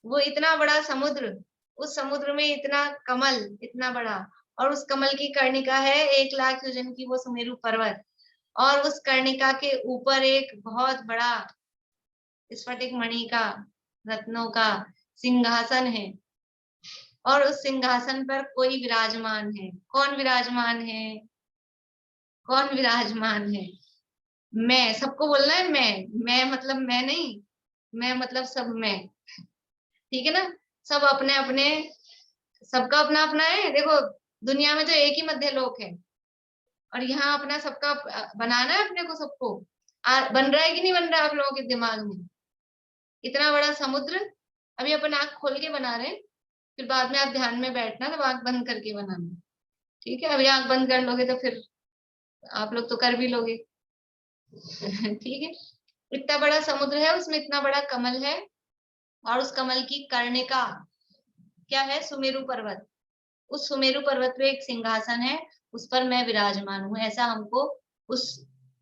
वो इतना बड़ा समुद्र, उस समुद्र में इतना कमल, इतना बड़ा, और उस कमल की कर्णिका है 1,00,000 योजन की, वो सुमेरु पर्वत। और उस कर्णिका के ऊपर एक बहुत बड़ा स्फटिक मणि का, रत्नों का सिंहासन है, और उस सिंहासन पर कोई विराजमान है। कौन विराजमान है? कौन विराजमान है? मैं, सबको बोलना है मैं मतलब मैं नहीं, मैं मतलब सब मैं, ठीक है ना? सब अपने अपने, सबका अपना अपना है। देखो, दुनिया में तो एक ही मध्य लोक है, और यहाँ अपना सबका बनाना है अपने को, सबको बन रहा है कि नहीं बन रहा है आप लोगों के दिमाग में? इतना बड़ा समुद्र। अभी अपन आंख खोल के बना रहे हैं, फिर बाद में आप ध्यान में बैठना तो आंख बंद करके बनाना, ठीक है? अभी आंख बंद कर लोगे तो फिर आप लोग तो कर भी लोगे ठीक है। इतना बड़ा समुद्र है, उसमें इतना बड़ा कमल है, और उस कमल की कर्णिका क्या है? सुमेरु पर्वत। उस सुमेरु पर्वत पे एक सिंहासन है, उस पर मैं विराजमान हूँ। ऐसा हमको उस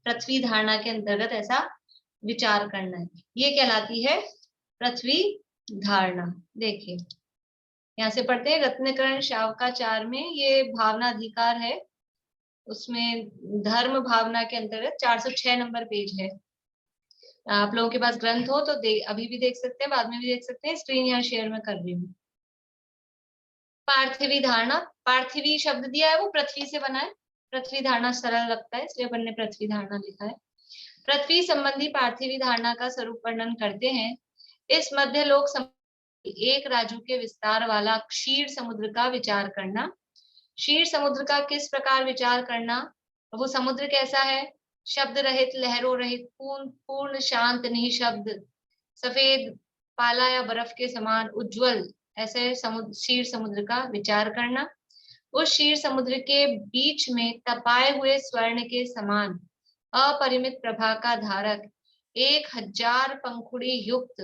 पृथ्वी धारणा के अंतर्गत ऐसा विचार करना है। ये कहलाती है पृथ्वी धारणा। देखिए, यहाँ से पढ़ते हैं रत्नकरण शावकाचार में, ये भावना अधिकार है, उसमें धर्म भावना के अंतर्गत 406 नंबर पेज है। आप लोगों के पास ग्रंथ हो तो अभी भी देख सकते हैं, बाद में भी देख सकते हैं। स्क्रीन यहाँ शेयर में कर रही हूँ। पार्थिवी धारणा, पार्थिवी शब्द दिया है वो पृथ्वी से बना है, पृथ्वी धारणा सरल लगता है इसलिए अपन ने पृथ्वी धारणा लिखा है। पृथ्वी संबंधी पार्थिवी धारणा का स्वरूप वर्णन करते हैं। इस मध्य लोक एक राजू के विस्तार वाला क्षीर समुद्र का विचार करना। क्षीर समुद्र का किस प्रकार विचार करना? वो समुद्र कैसा है? शब्द रहित, लहरों रहित, पूर्ण शांत निःशब्द, सफेद पाला या बर्फ के समान उज्जवल, ऐसे समुद्र, क्षीर समुद्र का विचार करना। उस क्षीर समुद्र के बीच में तपाए हुए स्वर्ण के समान अपरिमित प्रभा का धारक 1,000 पंखुड़ी युक्त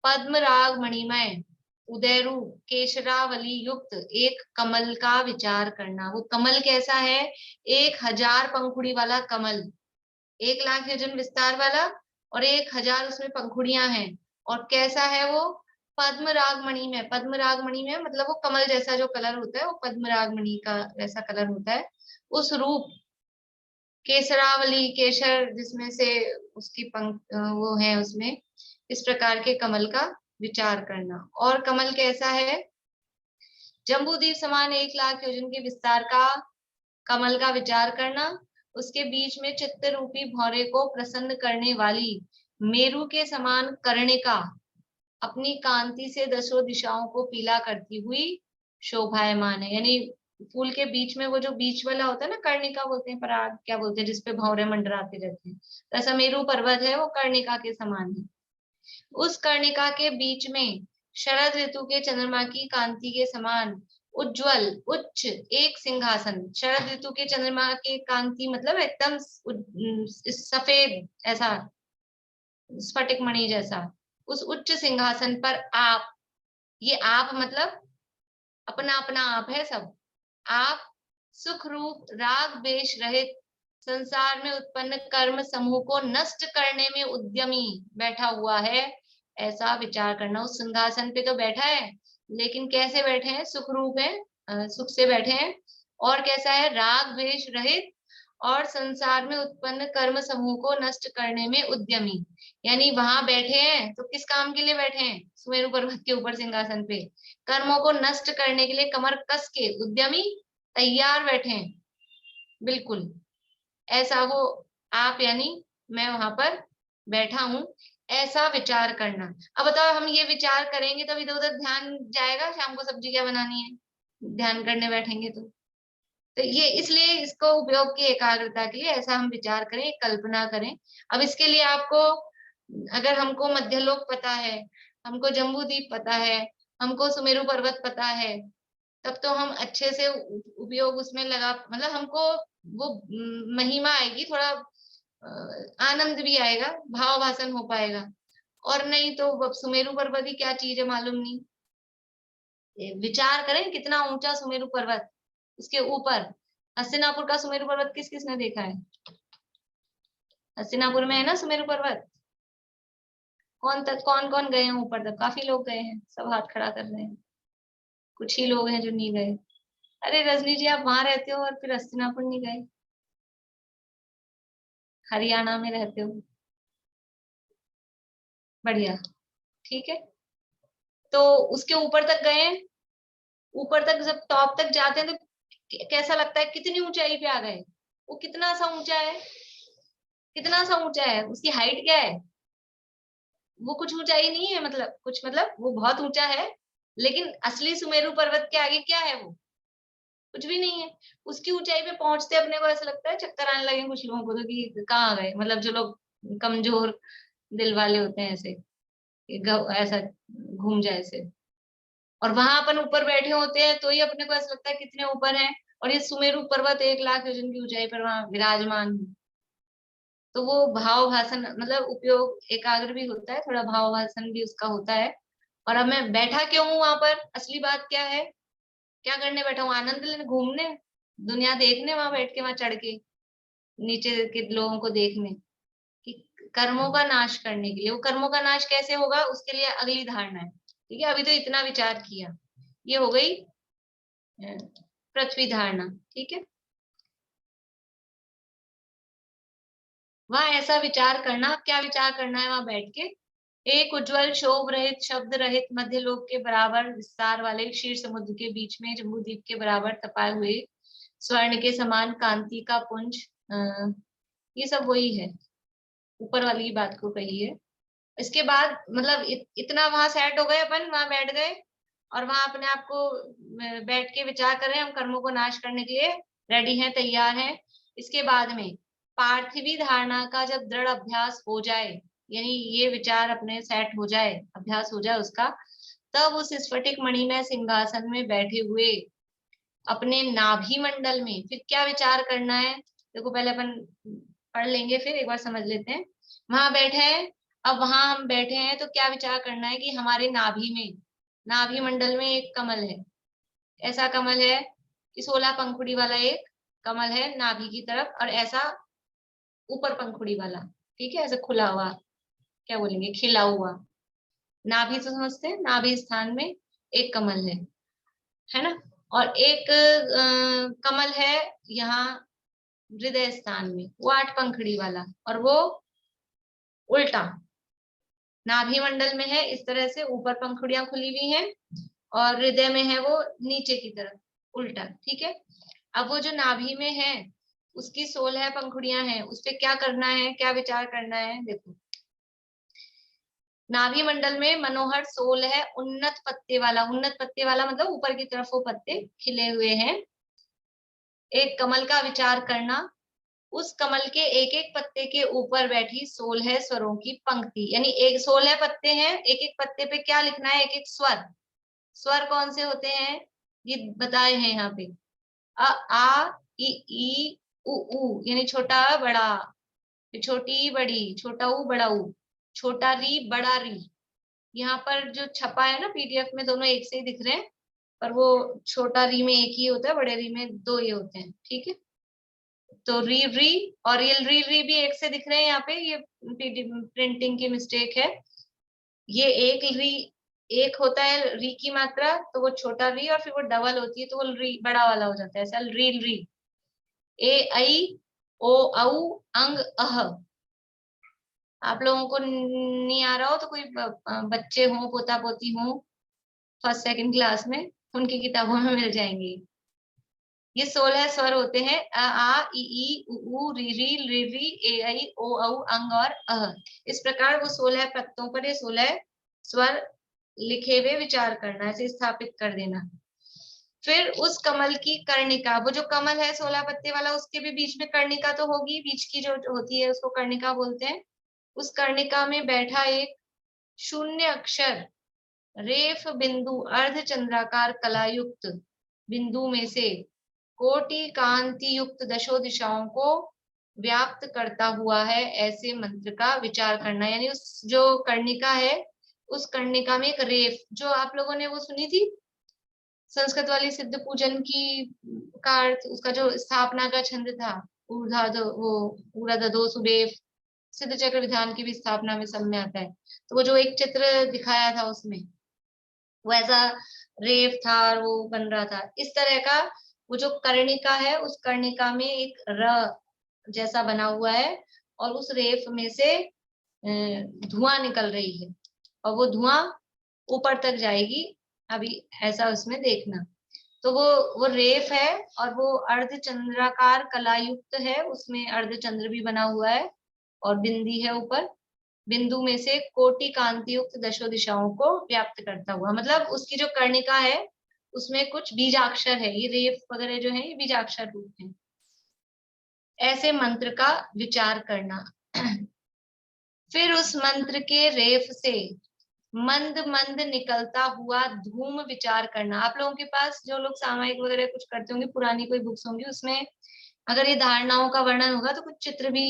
पद्मराग मणिमय उदयरू केशरावली युक्त एक कमल का विचार करना। वो कमल कैसा है? 1,000 पंखुड़ी वाला कमल, 1,00,000 योजन विस्तार वाला, और 1,000 उसमें पंखुड़ियां हैं। और कैसा है वो? पद्मरागमणि में। पद्मरागमणि में मतलब वो कमल जैसा जो कलर होता है, वो पद्मरागमणि का वैसा कलर होता है। उस रूप केसरावली, केसर जिसमें से उसकी वो है, उसमें इस प्रकार के कमल का विचार करना। और कमल कैसा है? जम्बूद्वीप समान 1,00,000 योजन के विस्तार का कमल का विचार करना, उसके बीच में चित्त रूपी भौरे को प्रसन्न करने वाली मेरु के समान कर्णिका अपनी कांति से दसों दिशाओं को पीला करती हुई शोभायमान है। यानी फूल के बीच में वो जो बीच वाला होता है ना, कर्णिका बोलते हैं, पराग क्या बोलते हैं, जिसपे भौरे मंडराते रहते हैं, ऐसा मेरु पर्वत है, वो कर्णिका के समान है। उस कर्णिका के बीच में शरद ऋतु के चंद्रमा की कांति के समान उज्जवल उच्च एक सिंहासन। शरद ऋतु के चंद्रमा की कांति मतलब एकदम सफेद, ऐसा स्फटिक मणि जैसा, उस उच्च सिंहासन पर आप, ये आप मतलब अपना अपना आप है सब, आप सुख रूप राग द्वेष रहित संसार में उत्पन्न कर्म समूह को नष्ट करने में उद्यमी बैठा हुआ है, ऐसा विचार करना। उस सिंहासन पे तो बैठा है, लेकिन कैसे बैठे हैं? सुख रूप है, सुख से बैठे हैं, और कैसा है? राग द्वेष रहित, और संसार में उत्पन्न कर्म समूह को नष्ट करने में उद्यमी। यानी वहां बैठे हैं तो किस काम के लिए बैठे हैं? सुमेरु पर्वत के ऊपर सिंहासन पे कर्मों को नष्ट करने के लिए कमर कस के उद्यमी तैयार बैठे हैं, बिल्कुल ऐसा वो आप, यानी मैं वहां पर बैठा हूं, ऐसा विचार करना। अब बताओ, हम ये विचार करेंगे तब इधर उधर ध्यान जाएगा, शाम को सब्जी क्या बनानी है, ध्यान करने बैठेंगे तो ये इसलिए इसको उपयोग की एकाग्रता के लिए ऐसा हम विचार करें, कल्पना करें। अब इसके लिए आपको, अगर हमको मध्यलोक पता है, हमको जम्बूद्वीप पता है, हमको सुमेरु पर्वत पता है, तब तो हम अच्छे से उपयोग उसमें लगा, मतलब हमको वो महिमा आएगी, थोड़ा आनंद भी आएगा, भाव भाषण हो पाएगा। और नहीं तो सुमेरु पर्वत ही क्या चीज है मालूम नहीं। विचार करें कितना ऊंचा सुमेरु पर्वत, उसके ऊपर हस्तिनापुर का सुमेरु पर्वत किस किसने देखा है? हस्तिनापुर में है ना सुमेरु पर्वत, कौन कौन गए हैं ऊपर तक? काफी लोग गए हैं, सब हाथ खड़ा कर रहे हैं, कुछ ही लोग हैं जो नहीं गए। अरे रजनी जी, आप वहां रहते हो और फिर हस्तिनापुर नहीं गए, हरियाणा में रहते हो, बढ़िया, ठीक है। तो उसके ऊपर तक गए हैं, ऊपर तक जब टॉप तक जाते हैं तो कैसा लगता है? कितनी ऊंचाई पे आ गए? वो कितना सा ऊंचा है, कितना सा ऊंचा है, उसकी हाइट क्या है? वो कुछ ऊंचाई नहीं है, मतलब कुछ, मतलब वो बहुत ऊंचा है, लेकिन असली सुमेरु पर्वत के आगे क्या है? वो कुछ भी नहीं है। उसकी ऊंचाई पे पहुंचते अपने को ऐसा लगता है चक्कर आने लगे कुछ लोगों को तो, कि कहाँ आ गए, मतलब जो लोग कमजोर दिल वाले होते हैं ऐसे, ऐसा घूम जाए ऐसे। और वहां अपन ऊपर बैठे होते हैं तो ही अपने को ऐसा लगता है कितने ऊपर हैं, और ये सुमेरु पर्वत 1,00,000 योजन की ऊंचाई पर वहां विराजमान है। तो वो भाव भाषण, मतलब उपयोग एकाग्र भी होता है, थोड़ा भाव भाषण भी उसका होता है। और अब मैं बैठा क्यों हूँ वहां पर? असली बात क्या है? क्या करने बैठा हूँ? आनंद लेने, घूमने, दुनिया देखने, वहां बैठ के, वहां चढ़ के नीचे के लोगों को देखने, कि कर्मों का नाश करने के लिए। वो कर्मों का नाश कैसे होगा, उसके लिए अगली धारणा है, ठीक है। अभी तो इतना विचार किया, ये हो गई पृथ्वी धारणा, ठीक है। वहां ऐसा विचार करना, क्या विचार करना है वहां बैठ के? एक उज्जवल शोभ रहित शब्द रहित मध्यलोक के बराबर विस्तार वाले क्षीर समुद्र के बीच में जम्बूद्वीप के बराबर तपाए हुए स्वर्ण के समान कांति का पुंज, ये सब वही है, ऊपर वाली बात को कही है। इसके बाद मतलब इतना वहां सेट हो गए, अपन वहां बैठ गए और वहां अपने आप को बैठ के विचार कर रहे हैं, हम कर्मों को नाश करने के लिए रेडी हैं, तैयार हैं। इसके बाद में पार्थिवी धारणा का जब दृढ़ अभ्यास हो जाए, यानी ये विचार अपने सेट हो जाए, अभ्यास हो जाए उसका, तब उस स्फटिक मणिमय सिंहासन में बैठे हुए अपने नाभि मंडल में फिर क्या विचार करना है? देखो पहले अपन पढ़ लेंगे, फिर एक बार समझ लेते हैं। वहां बैठे हैं, अब वहां हम बैठे हैं तो क्या विचार करना है कि हमारे नाभि में, नाभि मंडल में एक कमल है, ऐसा कमल है कि 16 पंखुड़ी वाला एक कमल है नाभि की तरफ, और ऐसा ऊपर पंखुड़ी वाला, ठीक है, ऐसे खुला हुआ, क्या बोलेंगे, खिला हुआ। नाभि तो समझते हैं, नाभि स्थान में एक कमल है ना। और एक कमल है यहाँ हृदय स्थान में, वो 8 पंखुड़ी वाला, और वो उल्टा नाभि मंडल में है, इस तरह से ऊपर पंखुड़ियां खुली हुई हैं, और हृदय में है वो नीचे की तरफ उल्टा। ठीक है, अब वो जो नाभि में है उसकी 16 पंखुड़ियां हैं, उस पे क्या करना है, क्या विचार करना है। देखो, नाभि मंडल में मनोहर 16 है, उन्नत पत्ते वाला, उन्नत पत्ते वाला मतलब ऊपर की तरफ वो पत्ते खिले हुए हैं। एक कमल का विचार करना, उस कमल के एक एक पत्ते के ऊपर बैठी 16 स्वरों की पंक्ति, यानी एक 16 पत्ते हैं, एक एक पत्ते पे क्या लिखना है, एक एक स्वर। स्वर कौन से होते हैं ये बताए हैं यहाँ पे, अ आ ई उ यानी छोटा बड़ा, छोटी बड़ी, छोटा ऊ बड़ा ऊ, छोटा री बड़ा री। यहाँ पर जो छपा है ना पीडीएफ में, दोनों एक से ही दिख रहे हैं, पर वो छोटा री में एक ही होता है, बड़े री में 2 ये होते हैं। ठीक है, तो री री और ये री भी एक से दिख रहे हैं यहाँ पे, ये प्रिंटिंग की मिस्टेक है। ये एक री एक होता है री की मात्रा, तो वो छोटा री, और फिर वो डबल होती है तो वो री बड़ा वाला हो जाता है, ऐसा री री। ए आई ओ औ अंग अह। आप लोगों को नहीं आ रहा हो तो कोई बच्चे हों, पोता पोती हों फर्स्ट सेकंड क्लास में, उनकी किताबों में मिल जाएंगे। ये 16 स्वर होते हैं, अ आ ई उ री री री री ए आई ओ औ अंग और अह। इस प्रकार वो 16 पत्तों पर ये 16 स्वर लिखे हुए विचार करना, ऐसे स्थापित कर देना। फिर उस कमल की कर्णिका, वो जो कमल है 16 पत्ते वाला, उसके भी बीच में कर्णिका तो होगी, बीच की जो होती है उसको कर्णिका बोलते हैं। उस कर्णिका में बैठा एक शून्य अक्षर रेफ बिंदु अर्धचंद्राकार कलायुक्त बिंदु में से कोटि कांति युक्त दशो दिशाओं को व्याप्त करता हुआ है, ऐसे मंत्र का विचार करना। यानी उस जो कर्णिका है, उस कर्णिका में एक रेफ, जो आप लोगों ने वो सुनी थी संस्कृत वाली सिद्ध पूजन की का अर्थ, उसका जो स्थापना का छंद था, ऊर्ध्व सुरेफ, सिद्ध चक्र विधान की भी स्थापना में सब में आता है। तो वो जो एक चित्र दिखाया था उसमें वो ऐसा रेफ था और वो बन रहा था, इस तरह का वो जो कर्णिका है, उस कर्णिका में एक र जैसा बना हुआ है, और उस रेफ में से धुआं निकल रही है, और वो धुआं ऊपर तक जाएगी। अभी ऐसा उसमें देखना, तो वो रेफ है और वो अर्धचंद्राकार कलायुक्त है, उसमें अर्धचंद्र भी बना हुआ है और बिंदी है ऊपर, बिंदु में से कोटि कांति युक्त दशो दिशाओं को व्याप्त करता हुआ, मतलब उसकी जो कर्णिका है उसमें कुछ बीजाक्षर है, ये रेफ वगैरह जो है ये बीजाक्षर रूप है। ऐसे मंत्र का विचार करना। फिर उस मंत्र के रेफ से मंद मंद निकलता हुआ धूम विचार करना। आप लोगों के पास जो लोग सामायिक वगैरह कुछ करते होंगे, पुरानी कोई बुक्स होंगी, उसमें अगर ये धारणाओं का वर्णन होगा तो कुछ चित्र भी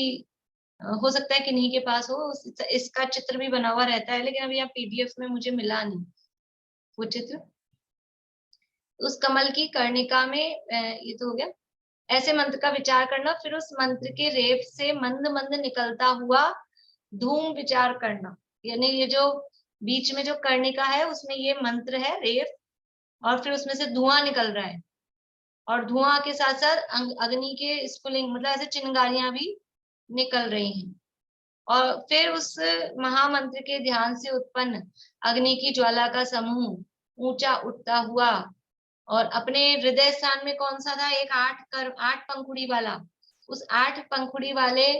हो सकता है किन्हीं के पास हो, इसका चित्र भी बना हुआ रहता है, लेकिन अभी यहाँ पीडीएफ में मुझे मिला नहीं वो चित्र। उस कमल की कर्णिका में ये तो हो गया, ऐसे मंत्र का विचार करना। फिर उस मंत्र के रेफ से मंद मंद निकलता हुआ धूम विचार करना, यानी ये जो बीच में जो कर्णिका है उसमें ये मंत्र है रेफ, और फिर उसमें से धुआं निकल रहा है, और धुआं के साथ साथ अग्नि के स्फुलिंग मतलब ऐसे चिंगारियां भी निकल रही हैं। और फिर उस महामंत्र के ध्यान से उत्पन्न अग्नि की ज्वाला का समूह ऊंचा उठता हुआ, और अपने हृदय स्थान में कौन सा था, एक 8 पंखुड़ी वाला, उस 8 पंखुड़ी वाले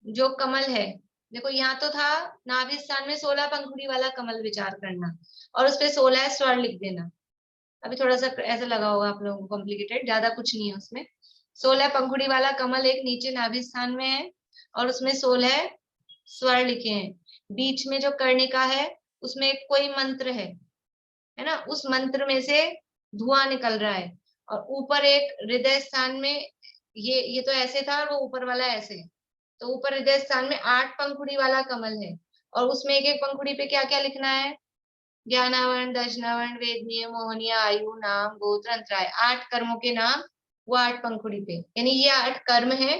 जो कमल है, देखो यहाँ तो था नाभि स्थान में 16 पंखुड़ी वाला कमल विचार करना, और उस पे 16 स्वर लिख देना। अभी थोड़ा सा ऐसा लगा होगा आप लोगों को कॉम्प्लिकेटेड, ज्यादा कुछ नहीं है उसमें। 16 पंखुड़ी वाला कमल एक नीचे नाभि स्थान में है, और उसमें 16 स्वर लिखे हैं। बीच में जो कर्णिका है उसमें एक कोई मंत्र है ना, उस मंत्र में से धुआं निकल रहा है, और ऊपर एक हृदय स्थान में ये तो ऐसे था और वो ऊपर वाला ऐसे, तो ऊपर हृदय स्थान में 8 पंखुड़ी वाला कमल है, और उसमें एक एक पंखुड़ी पे क्या क्या लिखना है, ज्ञानावरण, दर्शनावरण, वेदनीय, मोहनीय, आयु, नाम, गोत्र, अंतराय, 8 कर्मों के नाम वो 8 पंखुड़ी पे, यानी ये 8 कर्म है,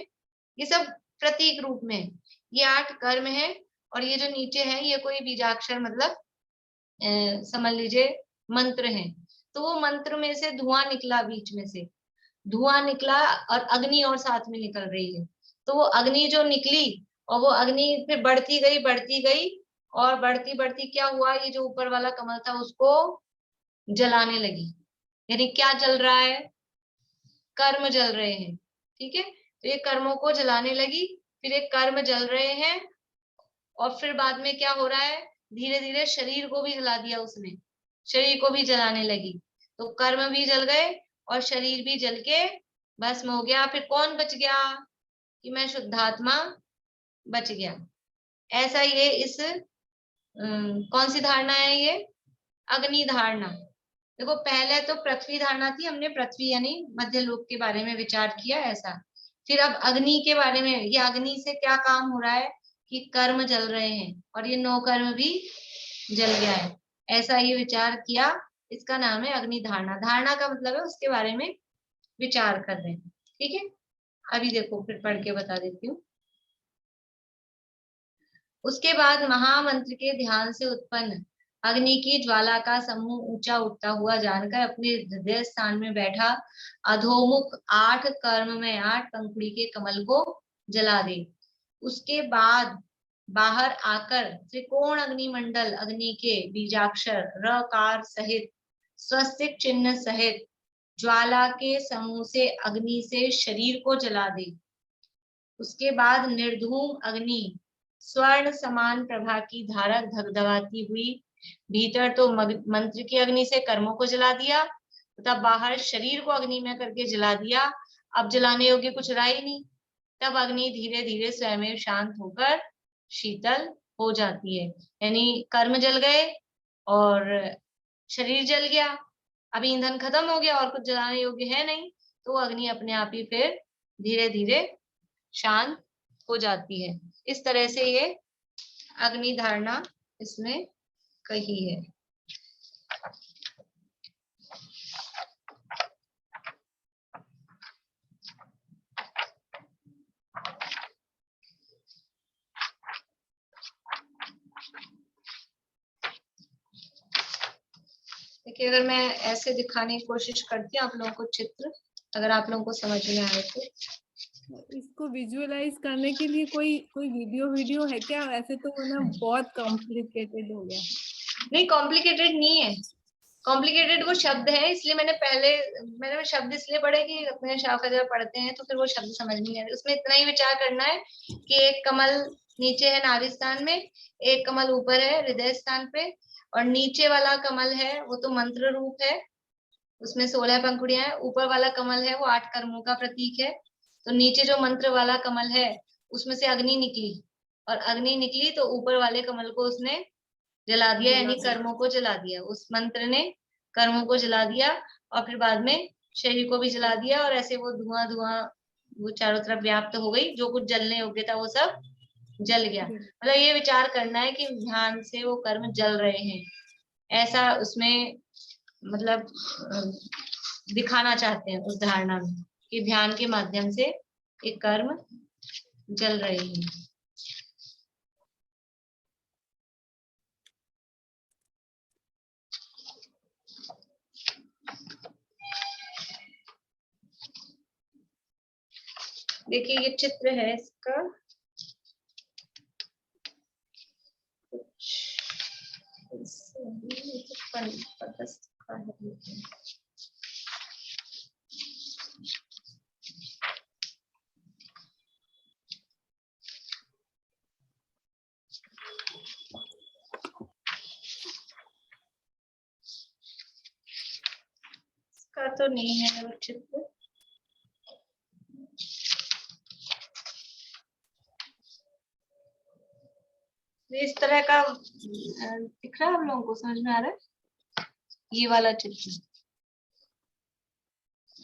ये सब प्रतीक रूप में ये 8 कर्म है। और ये जो नीचे है ये कोई बीजाक्षर मतलब समझ लीजिए मंत्र है। तो वो मंत्र में से धुआं निकला बीच में से, धुआं निकला और अग्नि और साथ में निकल रही है। तो वो अग्नि जो निकली और वो अग्नि फिर बढ़ती गई और बढ़ती बढ़ती क्या हुआ, ये जो ऊपर वाला कमल था उसको जलाने लगी। यानी क्या जल रहा है, कर्म जल रहे हैं। ठीक है, तो ये कर्मों को जलाने लगी, फिर ये कर्म जल रहे हैं और फिर बाद में क्या हो रहा है, धीरे धीरे शरीर को भी जला दिया उसने, शरीर को भी जलाने लगी। तो कर्म भी जल गए और शरीर भी जल के भस्म हो गया। फिर कौन बच गया, कि मैं शुद्धात्मा बच गया। ऐसा ये इस कौन सी धारणा है, ये अग्नि धारणा। देखो पहले तो पृथ्वी धारणा थी, हमने पृथ्वी यानी मध्य लोक के बारे में विचार किया ऐसा। फिर अब अग्नि के बारे में, ये अग्नि से क्या काम हो रहा है कि कर्म जल रहे हैं और ये 9 कर्म भी जल गया है, ऐसा ये विचार किया। इसका नाम है अग्नि धारणा। धारणा का मतलब है उसके बारे में विचार कर रहे हैं। ठीक है, अभी देखो फिर पढ़ के बता देती हूँ। उसके बाद महामंत्र के ध्यान से उत्पन्न अग्नि की ज्वाला का समूह ऊंचा उठता हुआ जानकर अपने हृदय स्थान में बैठा अधोमुख 8 कर्म में 8 पंखुड़ी के कमल को जला दे। उसके बाद बाहर आकर त्रिकोण अग्निमंडल अग्नि के बीजाक्षर रकार सहित स्वस्तिक चिन्ह सहित ज्वाला के समूह से अग्नि से शरीर को जला दे। उसके बाद निर्धूम अग्नि स्वर्ण समान प्रभा की धारक धगधगाती हुई, भीतर तो मंत्र की अग्नि से कर्मों को जला दिया तथा बाहर शरीर को अग्नि में करके जला दिया। अब जलाने योग्य कुछ रहा ही नहीं। तब अग्नि धीरे धीरे स्वयं शांत होकर शीतल हो जाती है। यानी कर्म जल गए और शरीर जल गया, अब ईंधन खत्म हो गया और कुछ जलाने योग्य है नहीं, तो अग्नि अपने आप ही फिर धीरे धीरे शांत हो जाती है। इस तरह से ये अग्नि धारणा इसमें कही है। देखिए अगर मैं ऐसे दिखाने की कोशिश करती हूँ आप लोगों को चित्र, अगर आप लोगों को समझ में आए तो। इसको विजुअलाइज करने के लिए कोई वीडियो है क्या? ऐसे तो ना बहुत कॉम्प्लिकेटेड हो गया। नहीं कॉम्प्लिकेटेड नहीं है, कॉम्प्लिकेटेड वो शब्द है, इसलिए मैंने शब्द इसलिए पढ़े कि अपने शाखा जब पढ़ते हैं तो फिर वो शब्द समझ नहीं आते। उसमें इतना ही विचार करना है कि एक कमल नीचे है नाभि स्थान में, एक कमल ऊपर है हृदय स्थान पे, और नीचे वाला कमल है वो तो मंत्र रूप है, उसमें 16 पंखुड़ियां हैं। ऊपर वाला कमल है वो 8 कर्मों का प्रतीक है। तो नीचे जो मंत्र वाला कमल है उसमें से अग्नि निकली, और अग्नि निकली तो ऊपर वाले कमल को उसने जला दिया, यानी कर्मों को जला दिया। उस मंत्र ने कर्मों को जला दिया और फिर बाद में शरीर को भी जला दिया, और ऐसे वो धुआं वो चारों तरफ व्याप्त हो गई। जो कुछ जलने योग्य था वो सब जल गया। मतलब ये विचार करना है कि ध्यान से वो कर्म जल रहे हैं, ऐसा उसमें मतलब दिखाना चाहते हैं उस धारणा में कि ध्यान के माध्यम से एक कर्म जल रहे हैं। देखिए ये चित्र है इसका, इसका तो नहीं है वो चित्र। इस तरह का दिख रहा है, हम लोगों को समझ में आ रहा है ये वाला चित्र।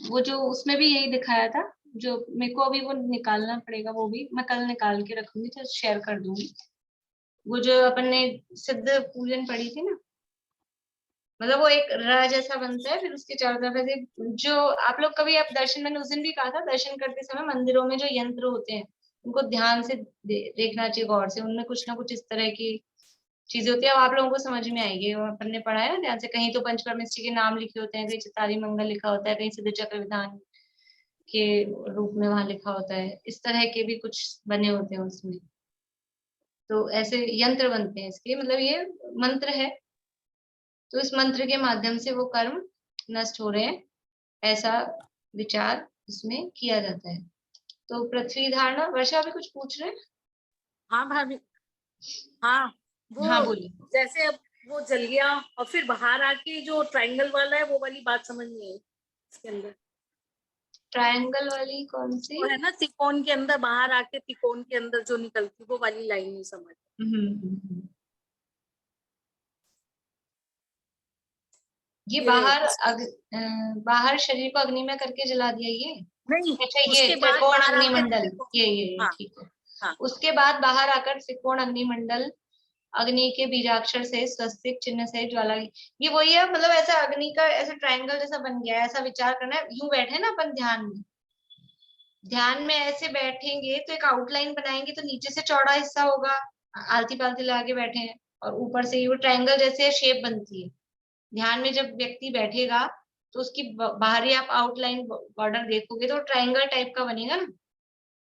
वो जो उसमें भी यही दिखाया था, जो मेरे को अभी वो निकालना पड़ेगा, वो भी मैं कल निकाल के रखूंगी तो शेयर कर दूंगी। वो जो अपन ने सिद्ध पूजन पढ़ी थी ना, मतलब वो एक र जैसा बनता है, फिर उसके चारों तरफ ऐसे जो आप लोग कभी आप दर्शन, मैंने उस दिन भी कहा था, दर्शन करते समय मंदिरों में जो यंत्र होते हैं उनको ध्यान से देखना चाहिए, गौर से। उनमें कुछ ना कुछ इस तरह की चीजें होती है। अब आप लोगों को समझ में आएगी, अपन ने पढ़ा है ना ध्यान से। कहीं तो पंचपरमेश्वरी के नाम लिखे होते हैं, कहीं चितारी मंगल लिखा होता है, कहीं सिद्ध चक्र विधान के रूप में वहां लिखा होता है, इस तरह के भी कुछ बने होते हैं उसमें। तो ऐसे यंत्र बनते हैं इसके, मतलब ये मंत्र है, तो इस मंत्र के माध्यम से वो कर्म नष्ट हो रहे हैं, ऐसा विचार इसमें किया जाता है। तो पृथ्वी धारणा, वर्षा भी कुछ पूछ रहे हैं? हाँ भाभी, हाँ वो हाँ बोलिए। जैसे अब वो जल गया और फिर बाहर आके जो ट्रायंगल वाला है वो वाली बात समझ नहीं आई इसके अंदर। ट्रायंगल वाली कौन सी? वो है ना त्रिकोण के अंदर, बाहर आके त्रिकोण के अंदर जो निकलती, वो वाली लाइन नहीं समझ। ये ये बाहर शरीर को अग्नि में करके जला दिया ये? नहीं, अच्छा, ये उसके बाद त्रिकोण बाहर आके अग्निमंडल, ये हाँ, ठीक है। हाँ। उसके बाद बाहर आकर त्रिकोण अग्निमंडल, अग्नि के बीजाक्षर से स्वस्तिक चिन्ह से ज्वाला, ये वही है, मतलब ऐसा अग्नि का ऐसा ट्रायंगल जैसा बन गया है, ऐसा विचार करना है। यूं बैठे ना अपन ध्यान में ऐसे बैठेंगे तो एक आउटलाइन बनाएंगे, तो नीचे से चौड़ा हिस्सा होगा, आलती पालती लगा के बैठे हैं, और ऊपर से वो ट्रायंगल जैसे शेप बनती है। ध्यान में जब व्यक्ति बैठेगा तो उसकी बाहरी आप आउटलाइन बॉर्डर देखोगे तो ट्रायंगल टाइप का बनेगा ना,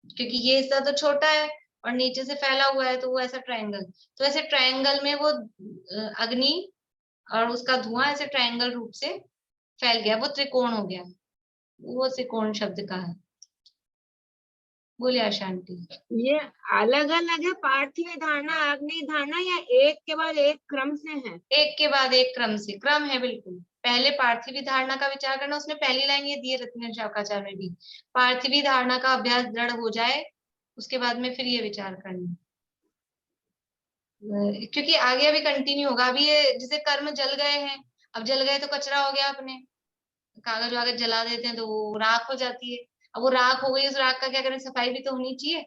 क्योंकि ये हिस्सा तो छोटा है और नीचे से फैला हुआ है, तो वो ऐसा ट्रायंगल, तो ऐसे ट्रायंगल में वो अग्नि और उसका धुआं ऐसे ट्रायंगल रूप से फैल गया, वो त्रिकोण हो गया, वो त्रिकोण शब्द का है। बोलिए अशांति। ये अलग अलग है पार्थिव धारणा, अग्नि धारणा, या एक के बाद एक क्रम से है? एक के बाद एक क्रम से, क्रम है बिल्कुल। पहले पार्थिवी धारणा का विचार करना, उसमें पहली लाइन ये दी है रत्न शाकाचार्य में भी, पार्थिवी धारणा का अभ्यास दृढ़ हो जाए उसके बाद में फिर ये विचार करना, क्योंकि आगे अभी कंटिन्यू होगा। अभी ये जैसे कर्म जल गए हैं, अब जल गए तो कचरा हो गया, अपने कागज वागज जला देते हैं तो वो राख हो जाती है। अब वो राख हो गई, उस राख का क्या करें, सफाई भी तो होनी चाहिए।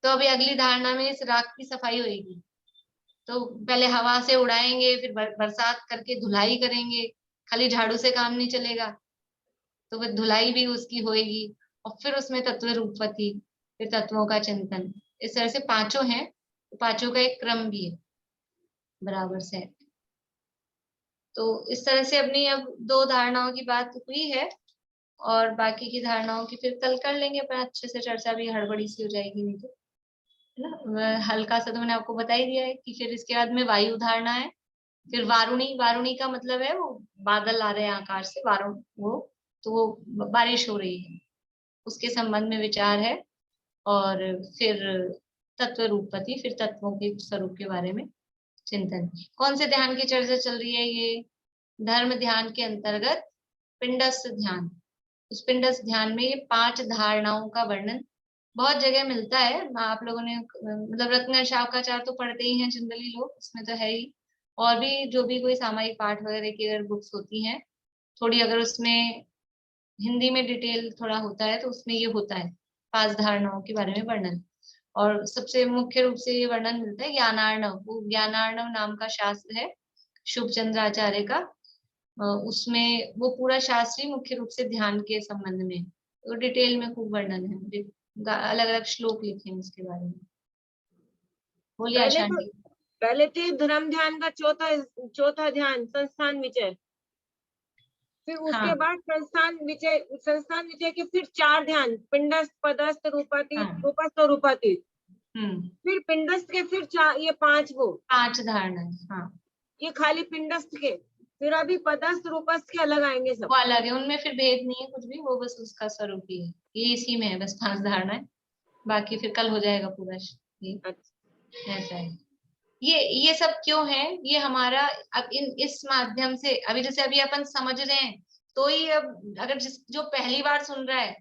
तो अभी अगली धारणा में इस राख की सफाई होगी, तो पहले हवा से उड़ाएंगे, फिर बरसात करके धुलाई करेंगे, खाली झाड़ू से काम नहीं चलेगा, तो फिर धुलाई भी उसकी होएगी, और फिर उसमें तत्व रूपवती, फिर तत्वों का चिंतन, इस तरह से पांचों हैं, तो पांचों का एक क्रम भी है बराबर से। तो इस तरह से अपनी अब 2 धारणाओं की बात हुई है, और बाकी की धारणाओं की फिर कल कर लेंगे अपन अच्छे से चर्चा, भी हड़बड़ी सी हो जाएगी नहीं तो, है ना। हल्का सा तो मैंने आपको बता ही दिया है कि फिर इसके बाद में वायु धारणा है, फिर वारुणी, वारुणी का मतलब है वो बादल आ रहे हैं आकाश से, वारुण वो, तो वो बारिश हो रही है, उसके संबंध में विचार है। और फिर तत्व रूपपति, फिर तत्वों के स्वरूप के बारे में चिंतन। कौन से ध्यान की चर्चा चल रही है? ये धर्म ध्यान के अंतर्गत पिंडस्थ ध्यान। उस पिंडस्थ ध्यान में ये 5 धारणाओं का वर्णन बहुत जगह मिलता है। आप लोगों ने मतलब रत्न शाकाचार तो पढ़ते ही हैं जनरली लोग, उसमें तो है ही, और भी जो भी कोई सामायिक पाठ वगैरह की अगर बुक्स होती हैं, थोड़ी अगर उसमें हिंदी में डिटेल थोड़ा होता है तो उसमें ये होता है 5 धारणाओं के बारे में वर्णन। और सबसे मुख्य रूप से ये वर्णन मिलता है ज्ञानार्णव, वो ज्ञानार्णव नाम का शास्त्र है शुभ चंद्राचार्य का, उसमें वो पूरा शास्त्र ही मुख्य रूप से ध्यान के संबंध में, तो डिटेल में खूब वर्णन है, अलग अलग श्लोक लिखे हैं इसके बारे में। बोलिए अशांति। पहले तो धर्म ध्यान का चौथा ध्यान संस्थान विजय, फिर उसके बाद संस्थान विजय के फिर 4 ध्यान, पिंडस्थ, पदस्थ, रूपातीत, रूपस्थ और रूपातीत, फिर पिंडस्थ के फिर 4, ये 5 धारणा। हाँ, ये खाली पिंडस्थ के, फिर अभी पदस्थ रूपस्थ के अलग आएंगे, सब वो अलग है, उनमें फिर भेद नहीं है कुछ भी, वो बस उसका स्वरूप ही है, ये इसी में है बस 5 धारणा है, बाकी फिर कल हो जाएगा पूरा। ऐसा है। ये सब क्यों है, ये हमारा अब इस माध्यम से, अभी जैसे अभी अपन समझ रहे हैं, तो ही अब अगर जो पहली बार सुन रहा है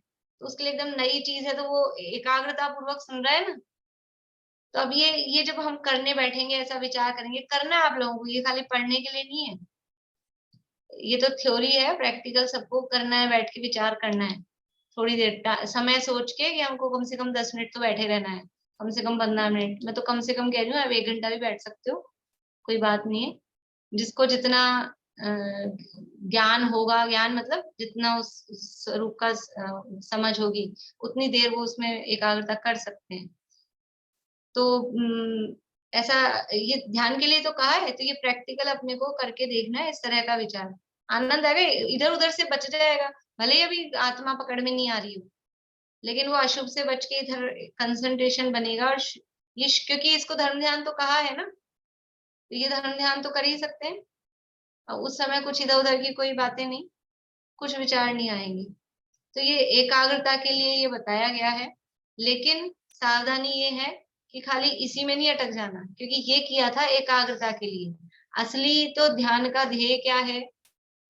तो उसके लिए एकदम नई चीज है, तो वो एकाग्रता पूर्वक सुन रहा है ना। तो अब ये जब हम करने बैठेंगे, ऐसा विचार करेंगे, करना है आप लोगों को, ये खाली पढ़ने के लिए नहीं है, ये तो थ्योरी है, प्रैक्टिकल सबको करना है, बैठ के विचार करना है, थोड़ी देर समय सोच के कि हमको कम से कम 10 मिनट तो बैठे रहना है, कम से कम 15 मिनट, मैं तो कम से कम कह रही हूँ, अब 1 घंटा भी बैठ सकते हो, कोई बात नहीं है। जिसको जितना ज्ञान होगा, ज्ञान मतलब जितना उस स्वरूप का समझ होगी, उतनी देर वो उसमें एकाग्रता कर सकते हैं। तो ऐसा ये ध्यान के लिए तो कहा है, तो ये प्रैक्टिकल अपने को करके देखना है, इस तरह का विचार, आनंद आएगा, इधर उधर से बच जाएगा। भले ही अभी आत्मा पकड़ में नहीं आ रही हो, लेकिन वो अशुभ से बच के इधर कंसंट्रेशन बनेगा। और ये क्योंकि इसको धर्म ध्यान तो कहा है ना, तो ये धर्म ध्यान तो कर ही सकते हैं। और उस समय कुछ इधर उधर की कोई बातें नहीं, कुछ विचार नहीं आएंगे। तो ये एकाग्रता के लिए ये बताया गया है, लेकिन सावधानी ये है कि खाली इसी में नहीं अटक जाना, क्योंकि ये किया था एकाग्रता के लिए। असली तो ध्यान का ध्येय क्या है?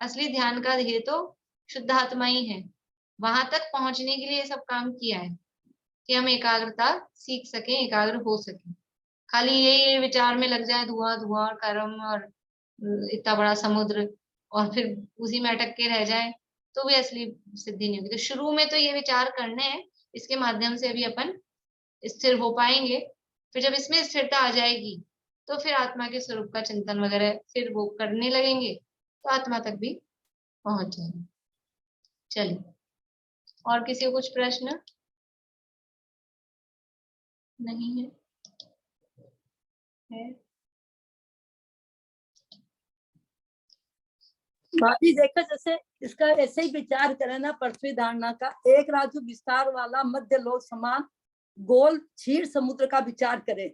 असली ध्यान का ध्येय तो शुद्ध आत्मा ही है। वहां तक पहुंचने के लिए ये सब काम किया है कि हम एकाग्रता सीख सकें, एकाग्र हो सकें। खाली ये विचार में लग जाए धुआं धुआं और कर्म और इतना बड़ा समुद्र, और फिर उसी में अटक के रह जाए, तो भी असली सिद्धि नहीं होगी। तो शुरू में तो ये विचार करने हैं, इसके माध्यम से अभी अपन स्थिर हो पाएंगे। फिर जब इसमें स्थिरता आ जाएगी तो फिर आत्मा के स्वरूप का चिंतन वगैरह फिर वो करने लगेंगे, तो आत्मा तक भी पहुंच जाएंगे। चलिए, और किसी को कुछ प्रश्न नहीं है? भाभी देखो, जैसे इसका ऐसे ही विचार करें ना, पृथ्वी धारणा का एक राजू विस्तार वाला मध्य लोक समान गोल क्षीर समुद्र का विचार करें।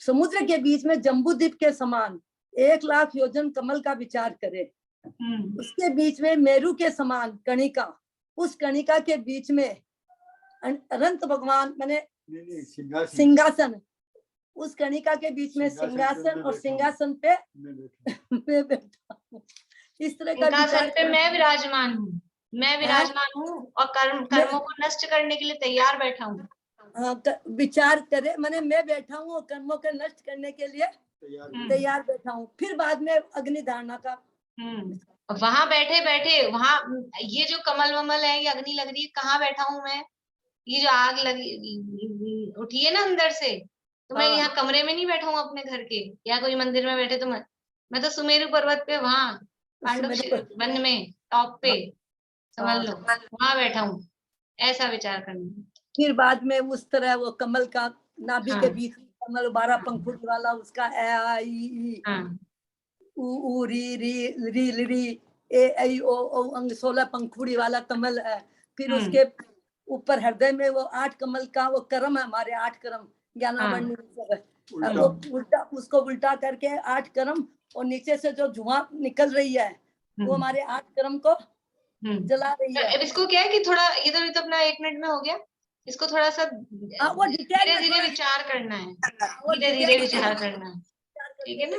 समुद्र के बीच में जम्बूद्वीप के समान 1,00,000 योजन कमल का विचार करें। उसके बीच में मेरू के समान कणिका, उस कणिका के बीच में अनंत भगवान माने सिंहासन, उस कणिका के बीच में सिंहासन, और सिंहासन पे मैं बैठा हूँ। इस तरह का सिंहासन पे मैं विराजमान हूँ, मैं विराजमान हूँ और कर्मों को नष्ट करने के लिए तैयार बैठा हूँ। विचार करे, मैंने मैं बैठा हूँ कर्मों को नष्ट करने के लिए तैयार बैठा हूँ। फिर बाद में अग्नि धारणा का वहां बैठे बैठे, वहां ये जो कमल वमल है, ये अग्नि लग रही है, कहाँ बैठा हूँ मैं? ये जो आग लगी उठी है ना अंदर से, तो मैं यहाँ कमरे में नहीं बैठा हूँ अपने घर के, या कोई मंदिर में बैठे, तो मैं तो सुमेरु पर्वत पे, वहां पांडव वन में टॉप पे समझ लो, वहां बैठा हूँ। ऐसा विचार करना। फिर बाद में उस तरह वो कमल का नाभि के बीच कमल 12 पंखुड़ी वाला, उसका ए आ ई उ री री री री ए आई ओ अंग 16 पंखुड़ी वाला कमल है। फिर उसके ऊपर हृदय में वो 8 कमल का वो कर्म है, हमारे 8 कर्म ज्ञानावर्ण उल्टा, उसको उल्टा करके 8 कर्म, और नीचे से जो धुआं निकल रही है वो हमारे 8 कर्म को जला रही है। अब इसको क्या है कि थोड़ा इधर तो अपना 1 मिनट में हो गया, इसको थोड़ा सा धीरे धीरे विचार करना है, धीरे धीरे विचार करना है, ठीक है ना?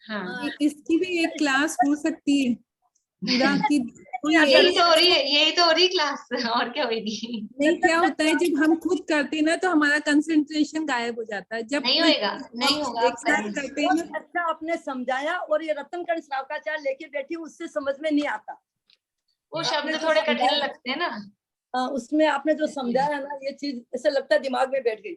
हाँ, इसकी भी एक क्लास हो सकती है पूरा की यही तो हो रही है, यही तो हो रही क्लास, और क्या होगी? नहीं, क्या होता है जब हम खुद करते हैं ना तो हमारा कंसंट्रेशन गायब हो जाता है। जब नहीं होएगा, नहीं होगा। एक साथ करते हैं। अच्छा आपने समझाया, और ये रत्नकण श्रावकाचार्य लेके बैठी, उससे समझ में नहीं आता, वो शब्द थोड़े कठिन लगते हैं ना। उसमें आपने जो समझाया ना, ये चीज ऐसे लगता है दिमाग में बैठ गई।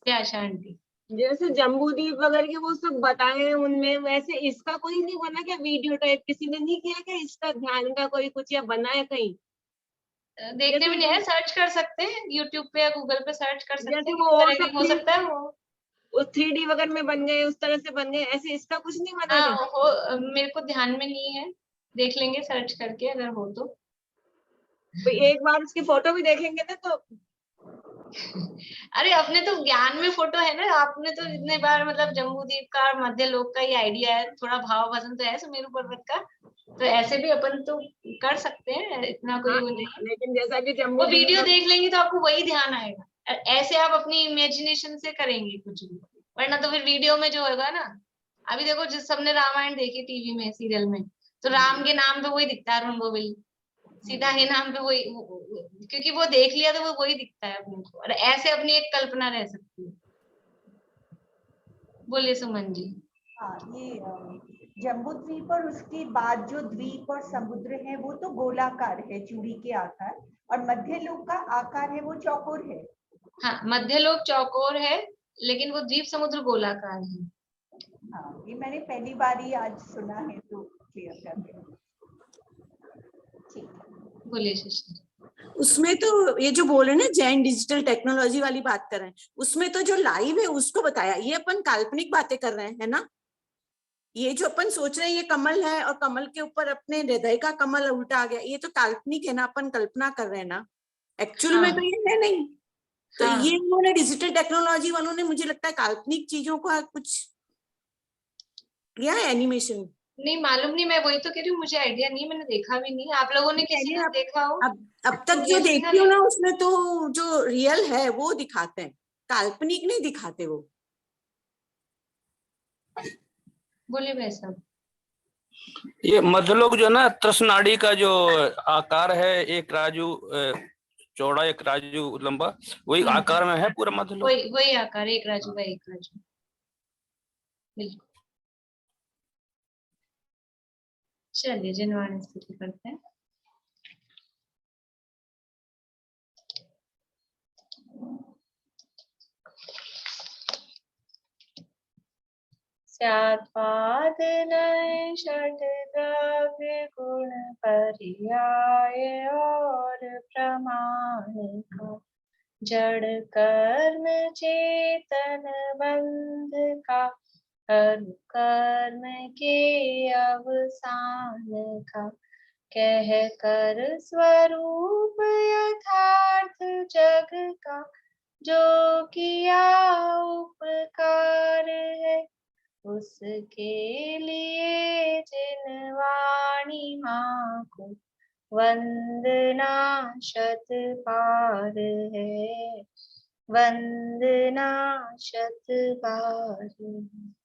क्या शांति? जैसे जम्बूद्वीप वगैरह के वो सब बताए हैं उनमें, वैसे इसका कोई नहीं बना क्या वीडियो टाइप? किसी ने नहीं किया क्या इसका ध्यान का कोई कुछ, या बनाया कहीं? देखने में नहीं है, सर्च कर सकते हैं यूट्यूब पे या गूगल पे सर्च कर सकते हैं। वो हो सकता है वो 3D वगैरह में बन गए, उस तरह से बन गए, ऐसे इसका कुछ नहीं बना? मेरे को ध्यान में नहीं है, देख लेंगे सर्च करके अगर हो तो। एक बार उसकी फोटो भी देखेंगे ना तो। अरे अपने तो ज्ञान में फोटो है ना, आपने तो इतने बार मतलब जम्बूद्वीप का और मध्य लोक का ये आइडिया है, थोड़ा भाव वजन तो है सुमेरु पर्वत का, तो ऐसे भी अपन तो कर सकते हैं, इतना कोई वो नहीं। लेकिन जैसा कि वो वीडियो देख लेंगे तो आपको वही ध्यान आएगा। ऐसे आप अपनी इमेजिनेशन से करेंगे कुछ भी, वरना तो फिर वीडियो में जो होगा ना, अभी देखो जिस सबने रामायण देखी टीवी में सीरियल में, तो राम के नाम पे वही दिखता है अरुण गोविल, सीता के नाम पे वही, क्योंकि वो देख लिया तो वो वही दिखता है अपने को, और ऐसे अपनी एक कल्पना रह सकती है। बोलिए सुमन जी। हाँ, ये जम्बूद्वीप और उसके बाद जो द्वीप और समुद्र है वो तो गोलाकार है, चूड़ी के आकार, और मध्य लोक का आकार है वो चौकोर है। हाँ, मध्य लोक चौकोर है, लेकिन वो द्वीप समुद्र गोलाकार है। हाँ, ये मैंने पहली बार ही आज सुना है, तो क्लियर कर दिया। ठीक, बोलिए शशि। उसमें तो ये जो बोल रहे हैं ना जैन डिजिटल टेक्नोलॉजी वाली बात कर रहे हैं, उसमें तो जो लाइव है उसको बताया, ये अपन काल्पनिक बातें कर रहे हैं, है ना? ये जो अपन सोच रहे हैं ये कमल है और कमल के ऊपर अपने हृदय का कमल उल्टा आ गया, ये तो काल्पनिक है ना, अपन कल्पना कर रहे हैं ना, एक्चुअल में तो ये है नहीं। तो ये उन्होंने डिजिटल टेक्नोलॉजी वालों ने मुझे लगता है काल्पनिक चीजों का कुछ किया है एनिमेशन। नहीं मालूम नहीं, मैं वही तो कह रही हूँ, मुझे आइडिया नहीं, मैंने देखा भी नहीं। आप लोगों ने किसी ने देखा हो? अब तक जो देखती हूँ ना उसमें तो जो रियल है वो दिखाते हैं, काल्पनिक नहीं दिखाते वो। बोले भाई साहब। ये मध्यलोक जो ना त्रसनाड़ी का जो आकार है, एक राजू चौड़ा एक राजू लंबा, वही आकार में है पूरा मध्यलोक। वही आकार, एक राजू भाई एक राजू, बिल्कुल। चलिए जनवाणी स्थिति करते हैं। स्यात्पाद नय षट द्रव्य गुण पर्याय और प्रमाण का, जड़ कर्म चेतन बंध का, कर्म के अवसान का, कह कर स्वरूप यथार्थ जग का, जो किया उपकार है, उसके लिए जिन वाणी माँ को वंदना शत पार है, वंदना शत पार है।